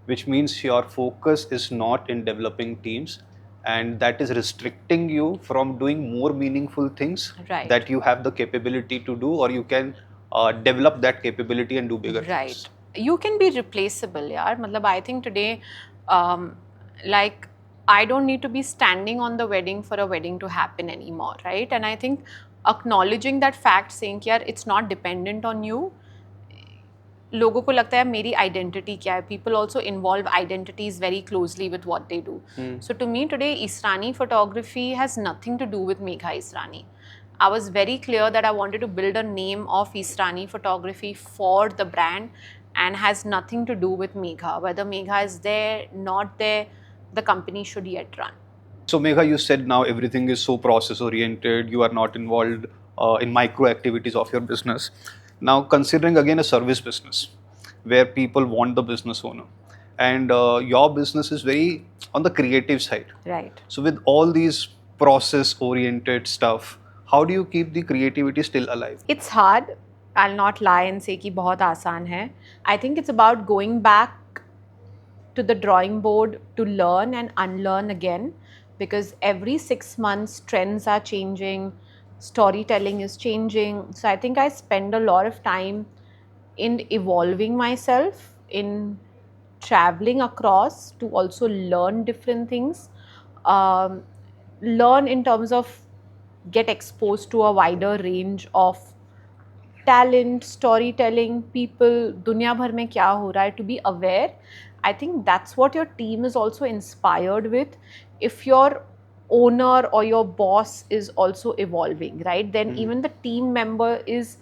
[SPEAKER 3] which means your focus is not in developing teams, and that is restricting you from doing more meaningful things
[SPEAKER 1] Right.
[SPEAKER 3] that you have the capability to do, or you can develop that capability and do bigger
[SPEAKER 1] Right.
[SPEAKER 3] things.
[SPEAKER 1] You can be replaceable, yaar. Matlab, I think today, like, I don't need to be standing on the wedding for a wedding to happen anymore, right? And I think acknowledging that fact, saying, yaar, it's not dependent on you, लोगों को लगता है मेरी identity क्या है. People also involve identities very closely with what they do. So to me today, Israni photography has nothing to do with Megha Israni. I was very clear that I wanted to build a name of Israni photography for the brand and has nothing to do with Megha. Whether Megha is there, not there, the company should yet run.
[SPEAKER 3] So Megha, you said now everything is so process oriented, you are not involved in micro activities of your business. Now considering again a service business where people want the business owner, and your business is very on the creative side.
[SPEAKER 1] Right.
[SPEAKER 3] So with all these process oriented stuff, how do you keep the creativity still alive?
[SPEAKER 1] It's hard. I'll not lie and say कि बहुत आसान है. I think it's about going back to the drawing board to learn and unlearn again, because every 6 months trends are changing, storytelling is changing. So I think I spend a lot of time in evolving myself, in traveling across to also learn different things, learn in terms of get exposed to a wider range of talent, storytelling, people, दुनिया भर में क्या हो रहा है, to be aware. I think that's what your team is also inspired with. If your owner or your boss is also evolving, right, then even the team member is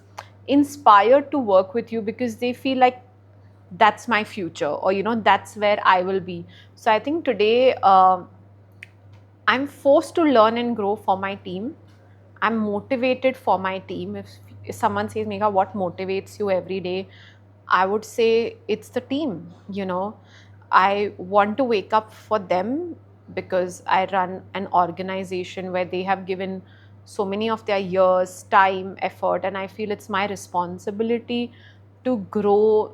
[SPEAKER 1] inspired to work with you because they feel like that's my future, or you know, that's where I will be. So I think today I'm forced to learn and grow for my team. I'm motivated for my team. If someone says, Megha, what motivates you every day? I would say it's the team, you know. I want to wake up for them because I run an organization where they have given so many of their years, time, effort, and I feel it's my responsibility to grow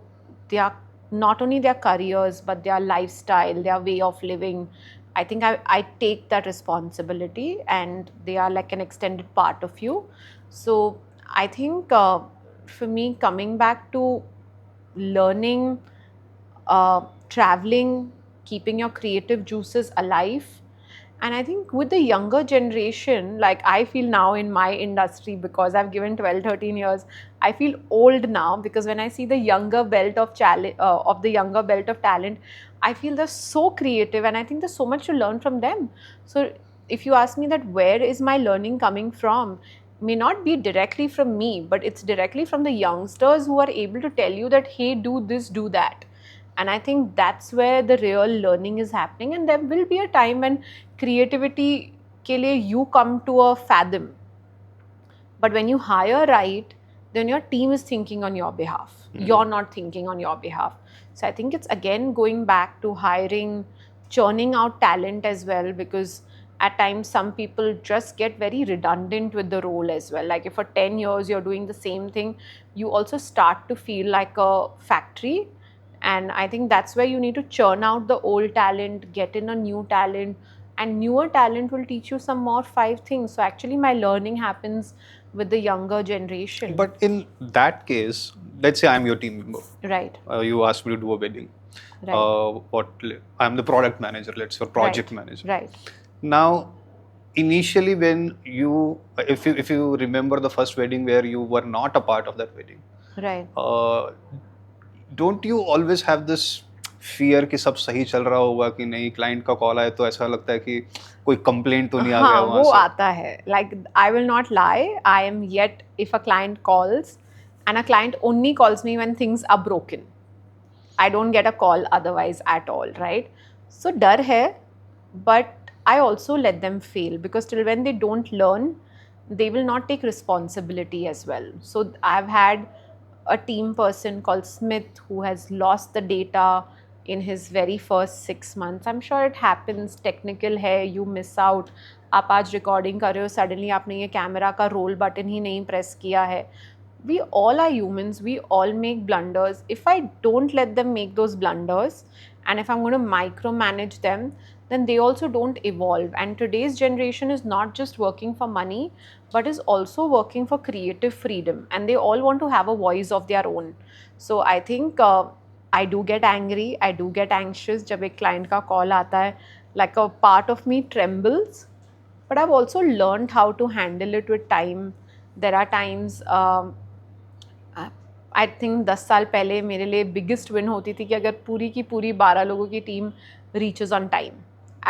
[SPEAKER 1] their, not only their careers but their lifestyle, their way of living. I think I take that responsibility, and they are like an extended part of you. So I think for me, coming back to learning, traveling, keeping your creative juices alive. And I think with the younger generation, like I feel now in my industry, because I've given 12, 13 years, I feel old now, because when I see the younger belt of of the younger belt of talent, I feel they're so creative, and I think there's so much to learn from them. So if you ask me that where is my learning coming from, may not be directly from me, but it's directly from the youngsters who are able to tell you that, hey, do this, do that. And I think that's where the real learning is happening. And there will be a time when creativity ke liye you come to a fathom, but when you hire right, then your team is thinking on your behalf. You're not thinking on your behalf. So I think it's again going back to hiring, churning out talent as well, because at times some people just get very redundant with the role as well. Like if for 10 years you're doing the same thing, you also start to feel like a factory. And I think that's where you need to churn out the old talent, get in a new talent, and newer talent will teach you some more 5 things. So actually my learning happens with the younger generation.
[SPEAKER 3] But in that case, let's say I'm your team member.
[SPEAKER 1] Right.
[SPEAKER 3] You asked me to do a wedding.
[SPEAKER 1] Right.
[SPEAKER 3] I'm the product manager, let's say, project
[SPEAKER 1] Right.
[SPEAKER 3] manager.
[SPEAKER 1] Right.
[SPEAKER 3] Now, initially, when you, if you remember the first wedding where you were not a part of that wedding,
[SPEAKER 1] Right.
[SPEAKER 3] don't you always have this fear कि सब सही चल रहा होगा कि नहीं, client का call आए तो ऐसा लगता है कि कोई कंप्लेंट तो नहीं आ गया
[SPEAKER 1] हाँ,
[SPEAKER 3] वहाँ
[SPEAKER 1] वो
[SPEAKER 3] से?
[SPEAKER 1] आता है. Like I will not lie, I am yet, if a client calls, and a client only calls me when things are broken, I don't get a call otherwise at all, right? So डर है, but I also let them fail, because till when they don't learn, they will not take responsibility as well. So I've had a team person called Smith who has lost the data in his very first 6 months. I'm sure it happens, technical है, you miss out. आप आज recording कर रहे हो, suddenly आपने ये camera का roll button ही नहीं press किया है. We all are humans, we all make blunders. If I don't let them make those blunders, and if I'm going to micromanage them, then they also don't evolve. And today's generation is not just working for money, but is also working for creative freedom, and they all want to have a voice of their own. So I think I do get angry, I do get anxious जब एक client का call आता है, like a part of me trembles, but I've also learned how to handle it with time. There are times I think 10 साल पहले मेरे लिए biggest win होती थी कि अगर पूरी की पूरी 12 लोगों की team reaches on time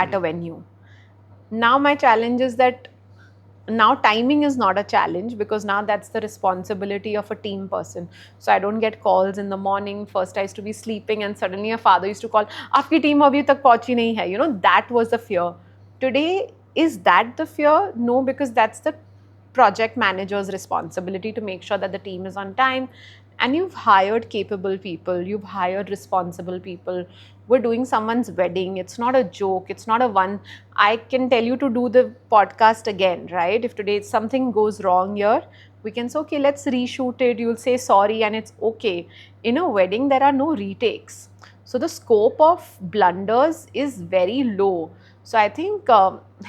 [SPEAKER 1] at a venue. Now my challenge is that now timing is not a challenge, because now that's the responsibility of a team person. So I don't get calls in the morning. First I used to be sleeping and suddenly a father used to call, aapki team abhi tak pahunchi nahi hai. You know, that was the fear. Today, is that the fear? No, because that's the project manager's responsibility to make sure that the team is on time. And you've hired capable people, you've hired responsible people. We're doing someone's wedding. It's not a joke. It's not a one. I can tell you to do the podcast again, right? If today something goes wrong here, we can say, okay, let's reshoot it. You'll say sorry and it's okay. In a wedding, there are no retakes. So the scope of blunders is very low. So I think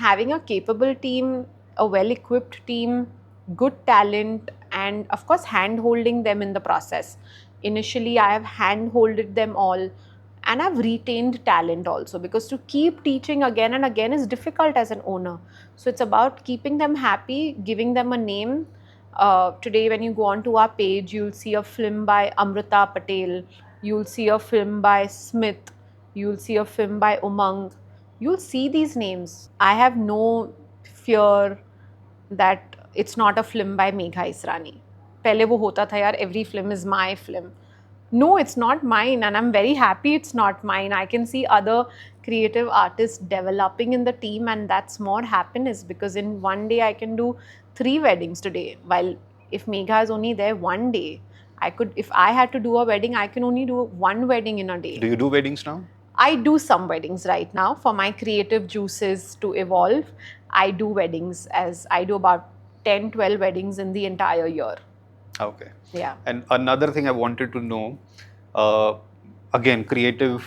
[SPEAKER 1] having a capable team, a well-equipped team, good talent, and of course hand-holding them in the process. Initially, I have hand-holded them all, and I've retained talent also, because to keep teaching again and again is difficult as an owner. So it's about keeping them happy, giving them a name. Today, when you go onto our page, you'll see a film by Amrita Patel, you'll see a film by Smith, you'll see a film by Umang. You'll see these names. I have no fear that it's not a film by Megha Israni. पहले वो होता था यार, every film is my film. No, it's not mine, and I'm very happy it's not mine. I can see other creative artists developing in the team, and that's more happiness, because in one day I can do 3 weddings today. While if Megha is only there one day, I could, if I had to do a wedding, I can only do 1 wedding in a day.
[SPEAKER 3] Do you do weddings now?
[SPEAKER 1] I do some weddings right now for my creative juices to evolve. I do weddings, as I do about 10-12 weddings in the entire year.
[SPEAKER 3] Okay.
[SPEAKER 1] Yeah.
[SPEAKER 3] And another thing I wanted to know, uh, again, creative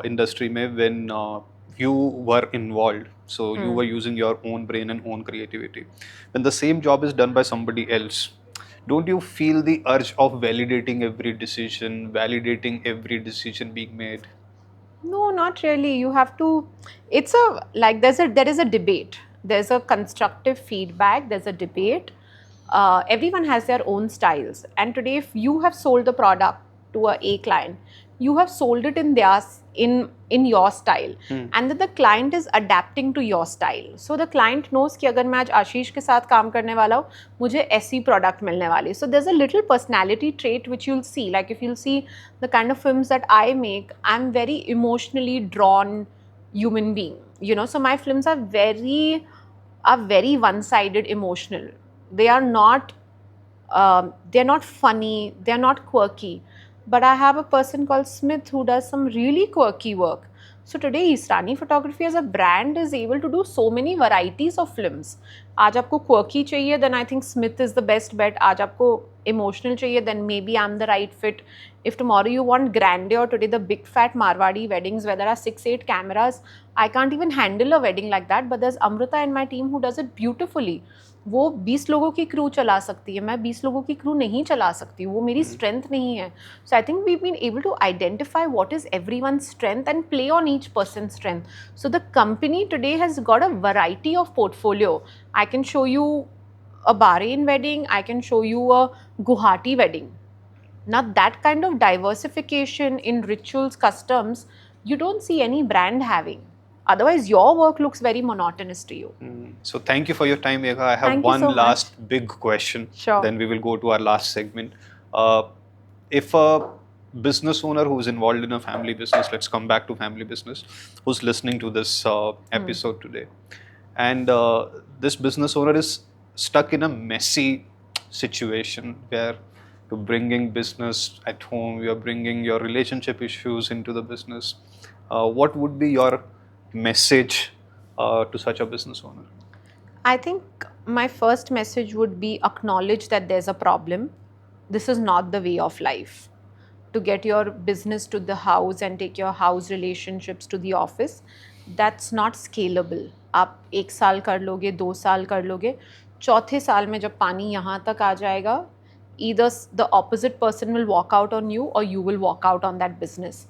[SPEAKER 3] industry mein, when you were involved, so you were using your own brain and own creativity. When the same job is done by somebody else, don't you feel the urge of validating every decision being made?
[SPEAKER 1] No, not really. You have to, it's a, like, there is a debate. There's a constructive feedback, there's a debate. Everyone has their own styles. And today, if you have sold the product to a client, you have sold it in in your style. And then the client is adapting to your style. So the client knows कि अगर मैं आज आशीष के साथ काम करने वाला हूँ, मुझे ऐसी product मिलने वाली. So there's a little personality trait which you'll see. Like if you'll see the kind of films that I make, I'm very emotionally drawn human being. You know, so my films are very one-sided emotional. They are not they're not funny, they're not quirky. But I have a person called Smith who does some really quirky work. So today Israni Photography as a brand is able to do so many varieties of films. आज आपको quirky चाहिए, then I think Smith is the best bet. आज आपको emotional चाहिए, then maybe I'm the right fit. If tomorrow you want grandeur, today the big fat Marwadi weddings where there are 6-8 cameras, I can't even handle a wedding like that. But there's Amrita in my team who does it beautifully. वो 20 लोगों की crew चला सकती है, मैं 20 लोगों की crew नहीं चला सकती, वो मेरी स्ट्रेंथ नहीं है. So I think we been able to identify what is everyone strength and play on each person strength. So the company today has got a variety of portfolio. I can show you a Bahrain wedding, I can show you a Guwahati wedding. Now that kind of diversification in rituals, customs, you don't see any brand having. Otherwise, your work looks very monotonous to you.
[SPEAKER 3] So thank you for your time, Megha. I have
[SPEAKER 1] Thank you
[SPEAKER 3] one
[SPEAKER 1] so much.
[SPEAKER 3] last big question.
[SPEAKER 1] Sure.
[SPEAKER 3] Then we will go to our last segment. If a business owner who's involved in a family business, let's come back to family business, who's listening to this episode today, and this business owner is stuck in a messy situation where you're bringing business at home, you're bringing your relationship issues into the business, what would be your message to such a business owner?
[SPEAKER 1] I think my first message would be acknowledge that there's a problem. This is not the way of life. To get your business to the house and take your house relationships to the office, that's not scalable. आप 1 साल कर लोगे, 2 साल कर लोगे, चौथे साल में जब पानी यहाँ तक आ जाएगा, either the opposite person will walk out on you or you will walk out on that business.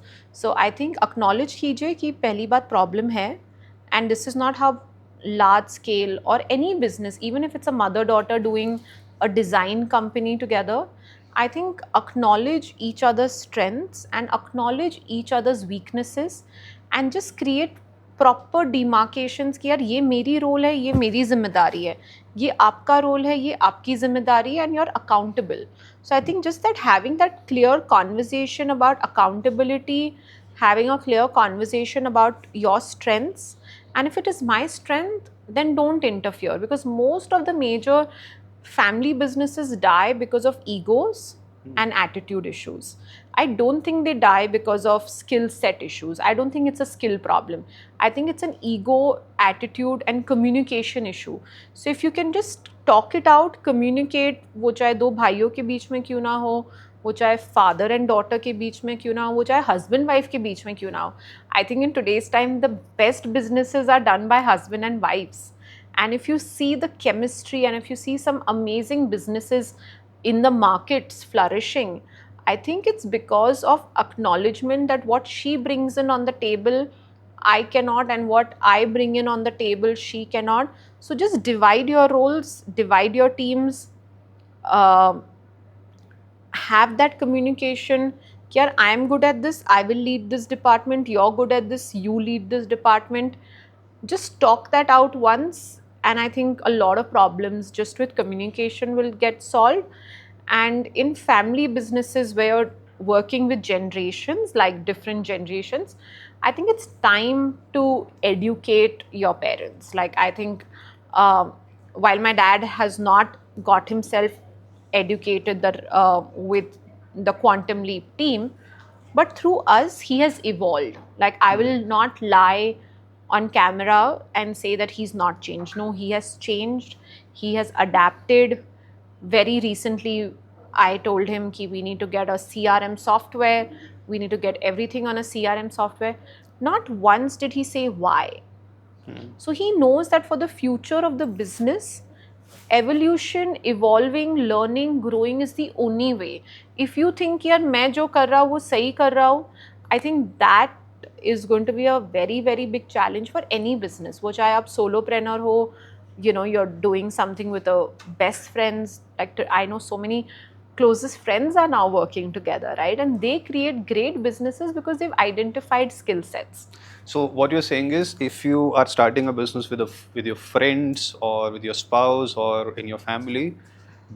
[SPEAKER 1] So I think acknowledge कीजिए कि पहली बात problem है, and this is not how large scale or any business, even if it's a mother-daughter doing a design company together, I think acknowledge each other's strengths and acknowledge each other's weaknesses and just create proper demarcations कि यार ये मेरी role है, ये मेरी जिम्मेदारी है, ये आपका रोल है, ये आपकी जिम्मेदारी है, and you are accountable. So I think just that having that clear conversation about accountability, having a clear conversation about your strengths, and if it is my strength, then don't interfere, because most of the major family businesses die because of egos and attitude issues. I don't think they die because of skill set issues. I don't think it's a skill problem. I think it's an ego, attitude and communication issue. So if you can just talk it out, communicate, वो चाहे दो भाइयों के बीच में क्यों ना हो, वो चाहे father and daughter के बीच में क्यों ना हो, वो चाहे husband wife के बीच में क्यों ना हो. I think in today's time the best businesses are done by husband and wives. And if you see the chemistry and if you see some amazing businesses in the markets flourishing, I think it's because of acknowledgement that what she brings in on the table, I cannot, and what I bring in on the table, she cannot. So just divide your roles, divide your teams, have that communication. Yaar, I am good at this, I will lead this department, you're good at this, you lead this department. Just talk that out once, and I think a lot of problems just with communication will get solved. And in family businesses where you're working with generations, like different generations, I think it's time to educate your parents. Like I think while my dad has not got himself educated with the Quantum Leap team, but through us he has evolved. Like, I will not lie on camera and say that he's not changed. No, he has changed, he has adapted. Very recently I told him ki we need to get a CRM software, we need to get everything on a CRM software. Not once did he say why. So he knows that for the future of the business, evolution, evolving, learning, growing is the only way. If you think यार मैं जो कर रहा हूँ वो सही कर रहा हूँ, I think that is going to be a very very big challenge for any business. वो चाहे आप solopreneur हो, you know, you're doing something with a best friends. Like I know so many closest friends are now working together, right? And they create great businesses because they've identified skill sets.
[SPEAKER 3] So what you're saying is, if you are starting a business with your friends or with your spouse or in your family,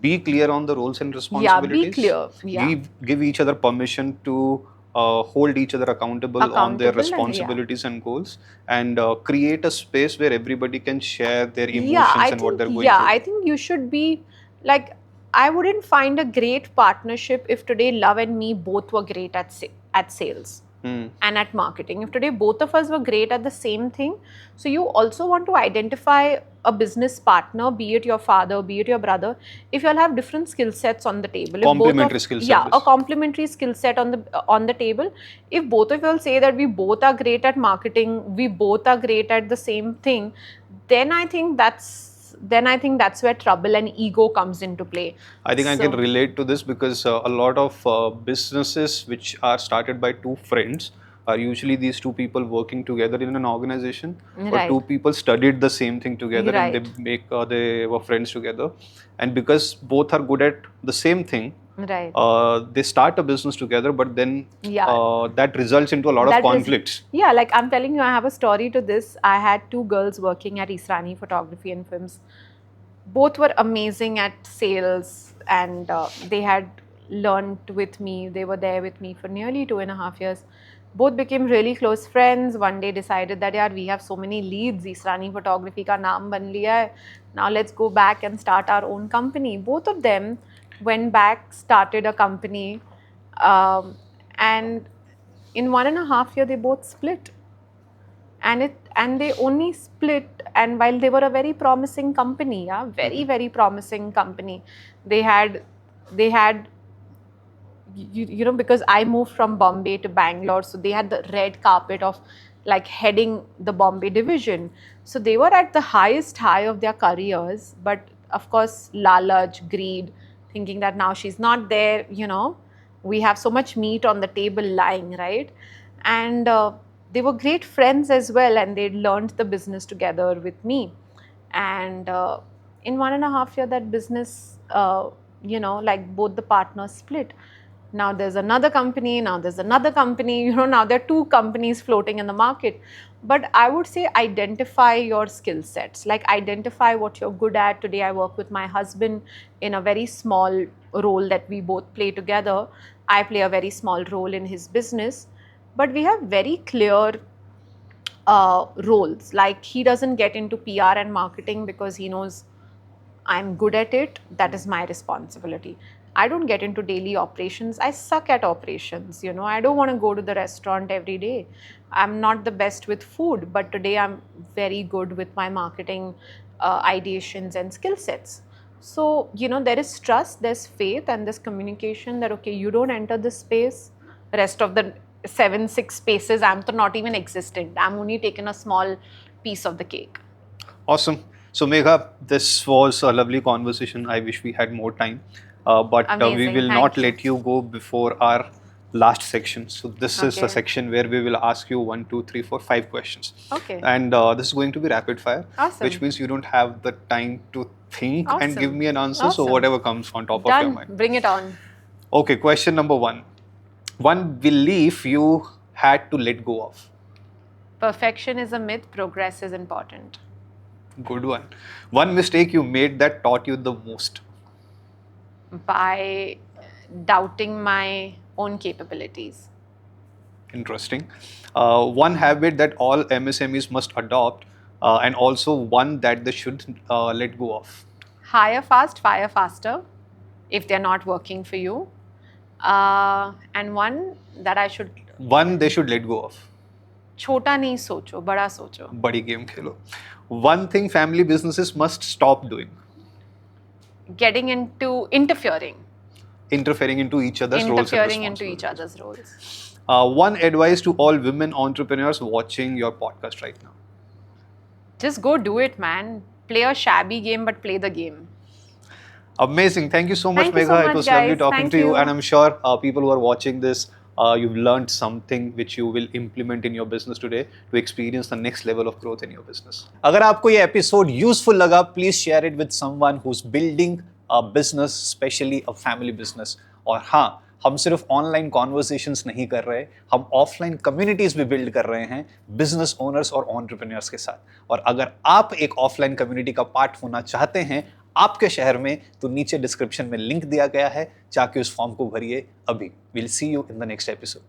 [SPEAKER 3] be clear on the roles and responsibilities.
[SPEAKER 1] Yeah, be clear. Yeah.
[SPEAKER 3] Give each other permission to hold each other accountable on their responsibilities and goals, and create a space where everybody can share their emotions and what they're going through.
[SPEAKER 1] Yeah, I think you should be like, I wouldn't find a great partnership if today Love and me both were great at sales. And at marketing. If today both of us were great at the same thing, so you also want to identify a business partner, be it your father, be it your brother, if you all have different skill sets on the table.
[SPEAKER 3] Complementary skill set.
[SPEAKER 1] Yeah, a complementary skill set on the table. If both of you all say that we both are great at marketing, we both are great at the same thing, then I think that's where trouble and ego comes into play.
[SPEAKER 3] I think I can relate to this because a lot of businesses which are started by two friends are usually these two people working together in an organization, or two people studied the same thing together and they were friends together, and because both are good at the same thing, they start a business together, but then that results into a lot of conflicts.
[SPEAKER 1] Yeah, like I'm telling you, I have a story to this. I had two girls working at Israni Photography and Films. Both were amazing at sales, and they had learned with me. They were there with me for nearly 2.5 years. Both became really close friends. One day decided that yaar, we have so many leads, Israni Photography ka naam ban liya hai. Now let's go back and start our own company. Both of them went back, started a company, and in 1.5 years they both split. And they only split, and while they were a very promising company, very very promising company, they had you know, because I moved from Bombay to Bangalore, so they had the red carpet of like heading the Bombay division. So they were at the highest high of their careers, but of course lalach, greed, thinking that now she's not there, you know, we have so much meat on the table lying, right? And they were great friends as well, and they'd learned the business together with me. And in 1.5 years, that business, you know, like both the partners split. Now there's another company, now there's another company, you know, now there are two companies floating in the market. But I would say identify your skill sets, like identify what you're good at. Today I work with my husband in a very small role that we both play together. I play a very small role in his business, but we have very clear roles. Like he doesn't get into PR and marketing because he knows I'm good at it, that is my responsibility. I don't get into daily operations. I suck at operations, you know. I don't want to go to the restaurant every day. I'm not the best with food, but today I'm very good with my marketing ideations and skill sets. So, you know, there is trust, there's faith, and there's communication that, okay, you don't enter this space, rest of the 7-6 spaces, I'm not even existent. I'm only taking a small piece of the cake.
[SPEAKER 3] Awesome. So Megha, this was a lovely conversation. I wish we had more time. But we will not let you go before our last section. So this is a section where we will ask you 1, 2, 3, 4, 5 questions.
[SPEAKER 1] Okay.
[SPEAKER 3] And this is going to be rapid fire, which means you don't have the time to think and give me an answer. So whatever comes on top of your mind.
[SPEAKER 1] Bring it on.
[SPEAKER 3] Okay, question number 1. One belief you had to let go of.
[SPEAKER 1] Perfection is a myth, progress is important.
[SPEAKER 3] Good one. One mistake you made that taught you the most.
[SPEAKER 1] By doubting my own capabilities.
[SPEAKER 3] Interesting. One habit that all MSMEs must adopt, and also one that they should let go of.
[SPEAKER 1] Hire fast, fire faster if they're not working for you. And one that I should,
[SPEAKER 3] One they should let go of.
[SPEAKER 1] छोटा नहीं सोचो, बड़ा सोचो.
[SPEAKER 3] बड़ी game Khelo. One thing family businesses must stop doing.
[SPEAKER 1] Getting into interfering
[SPEAKER 3] Interfering into each other's roles and
[SPEAKER 1] into each
[SPEAKER 3] responsibilities.
[SPEAKER 1] other's roles.
[SPEAKER 3] One advice to all women entrepreneurs watching your podcast right now.
[SPEAKER 1] Just go do it, man. Play a shabby game, but play the game.
[SPEAKER 3] Amazing. Thank you so much,
[SPEAKER 1] Thank you so
[SPEAKER 3] Megha.
[SPEAKER 1] much,
[SPEAKER 3] It was lovely
[SPEAKER 1] guys.
[SPEAKER 3] talking
[SPEAKER 1] Thank
[SPEAKER 3] to you.
[SPEAKER 1] you.
[SPEAKER 3] And I'm sure people who are watching this, you've learned something which you will implement in your business today to experience the next level of growth in your business.
[SPEAKER 2] अगर आपको ये episode useful लगा, please share it with someone who is building a business, specially a family business. और हाँ, हम सिर्फ online conversations नहीं कर रहे, हम ऑफलाइन कम्युनिटीज भी बिल्ड कर रहे हैं बिजनेस ओनर्स और एंटरप्रेन्योर्स के साथ. और अगर आप एक ऑफलाइन कम्युनिटी का पार्ट होना चाहते हैं आपके शहर में, तो नीचे डिस्क्रिप्शन में लिंक दिया गया है, जाके उस फॉर्म को भरिए अभी. Will see you in the next episode.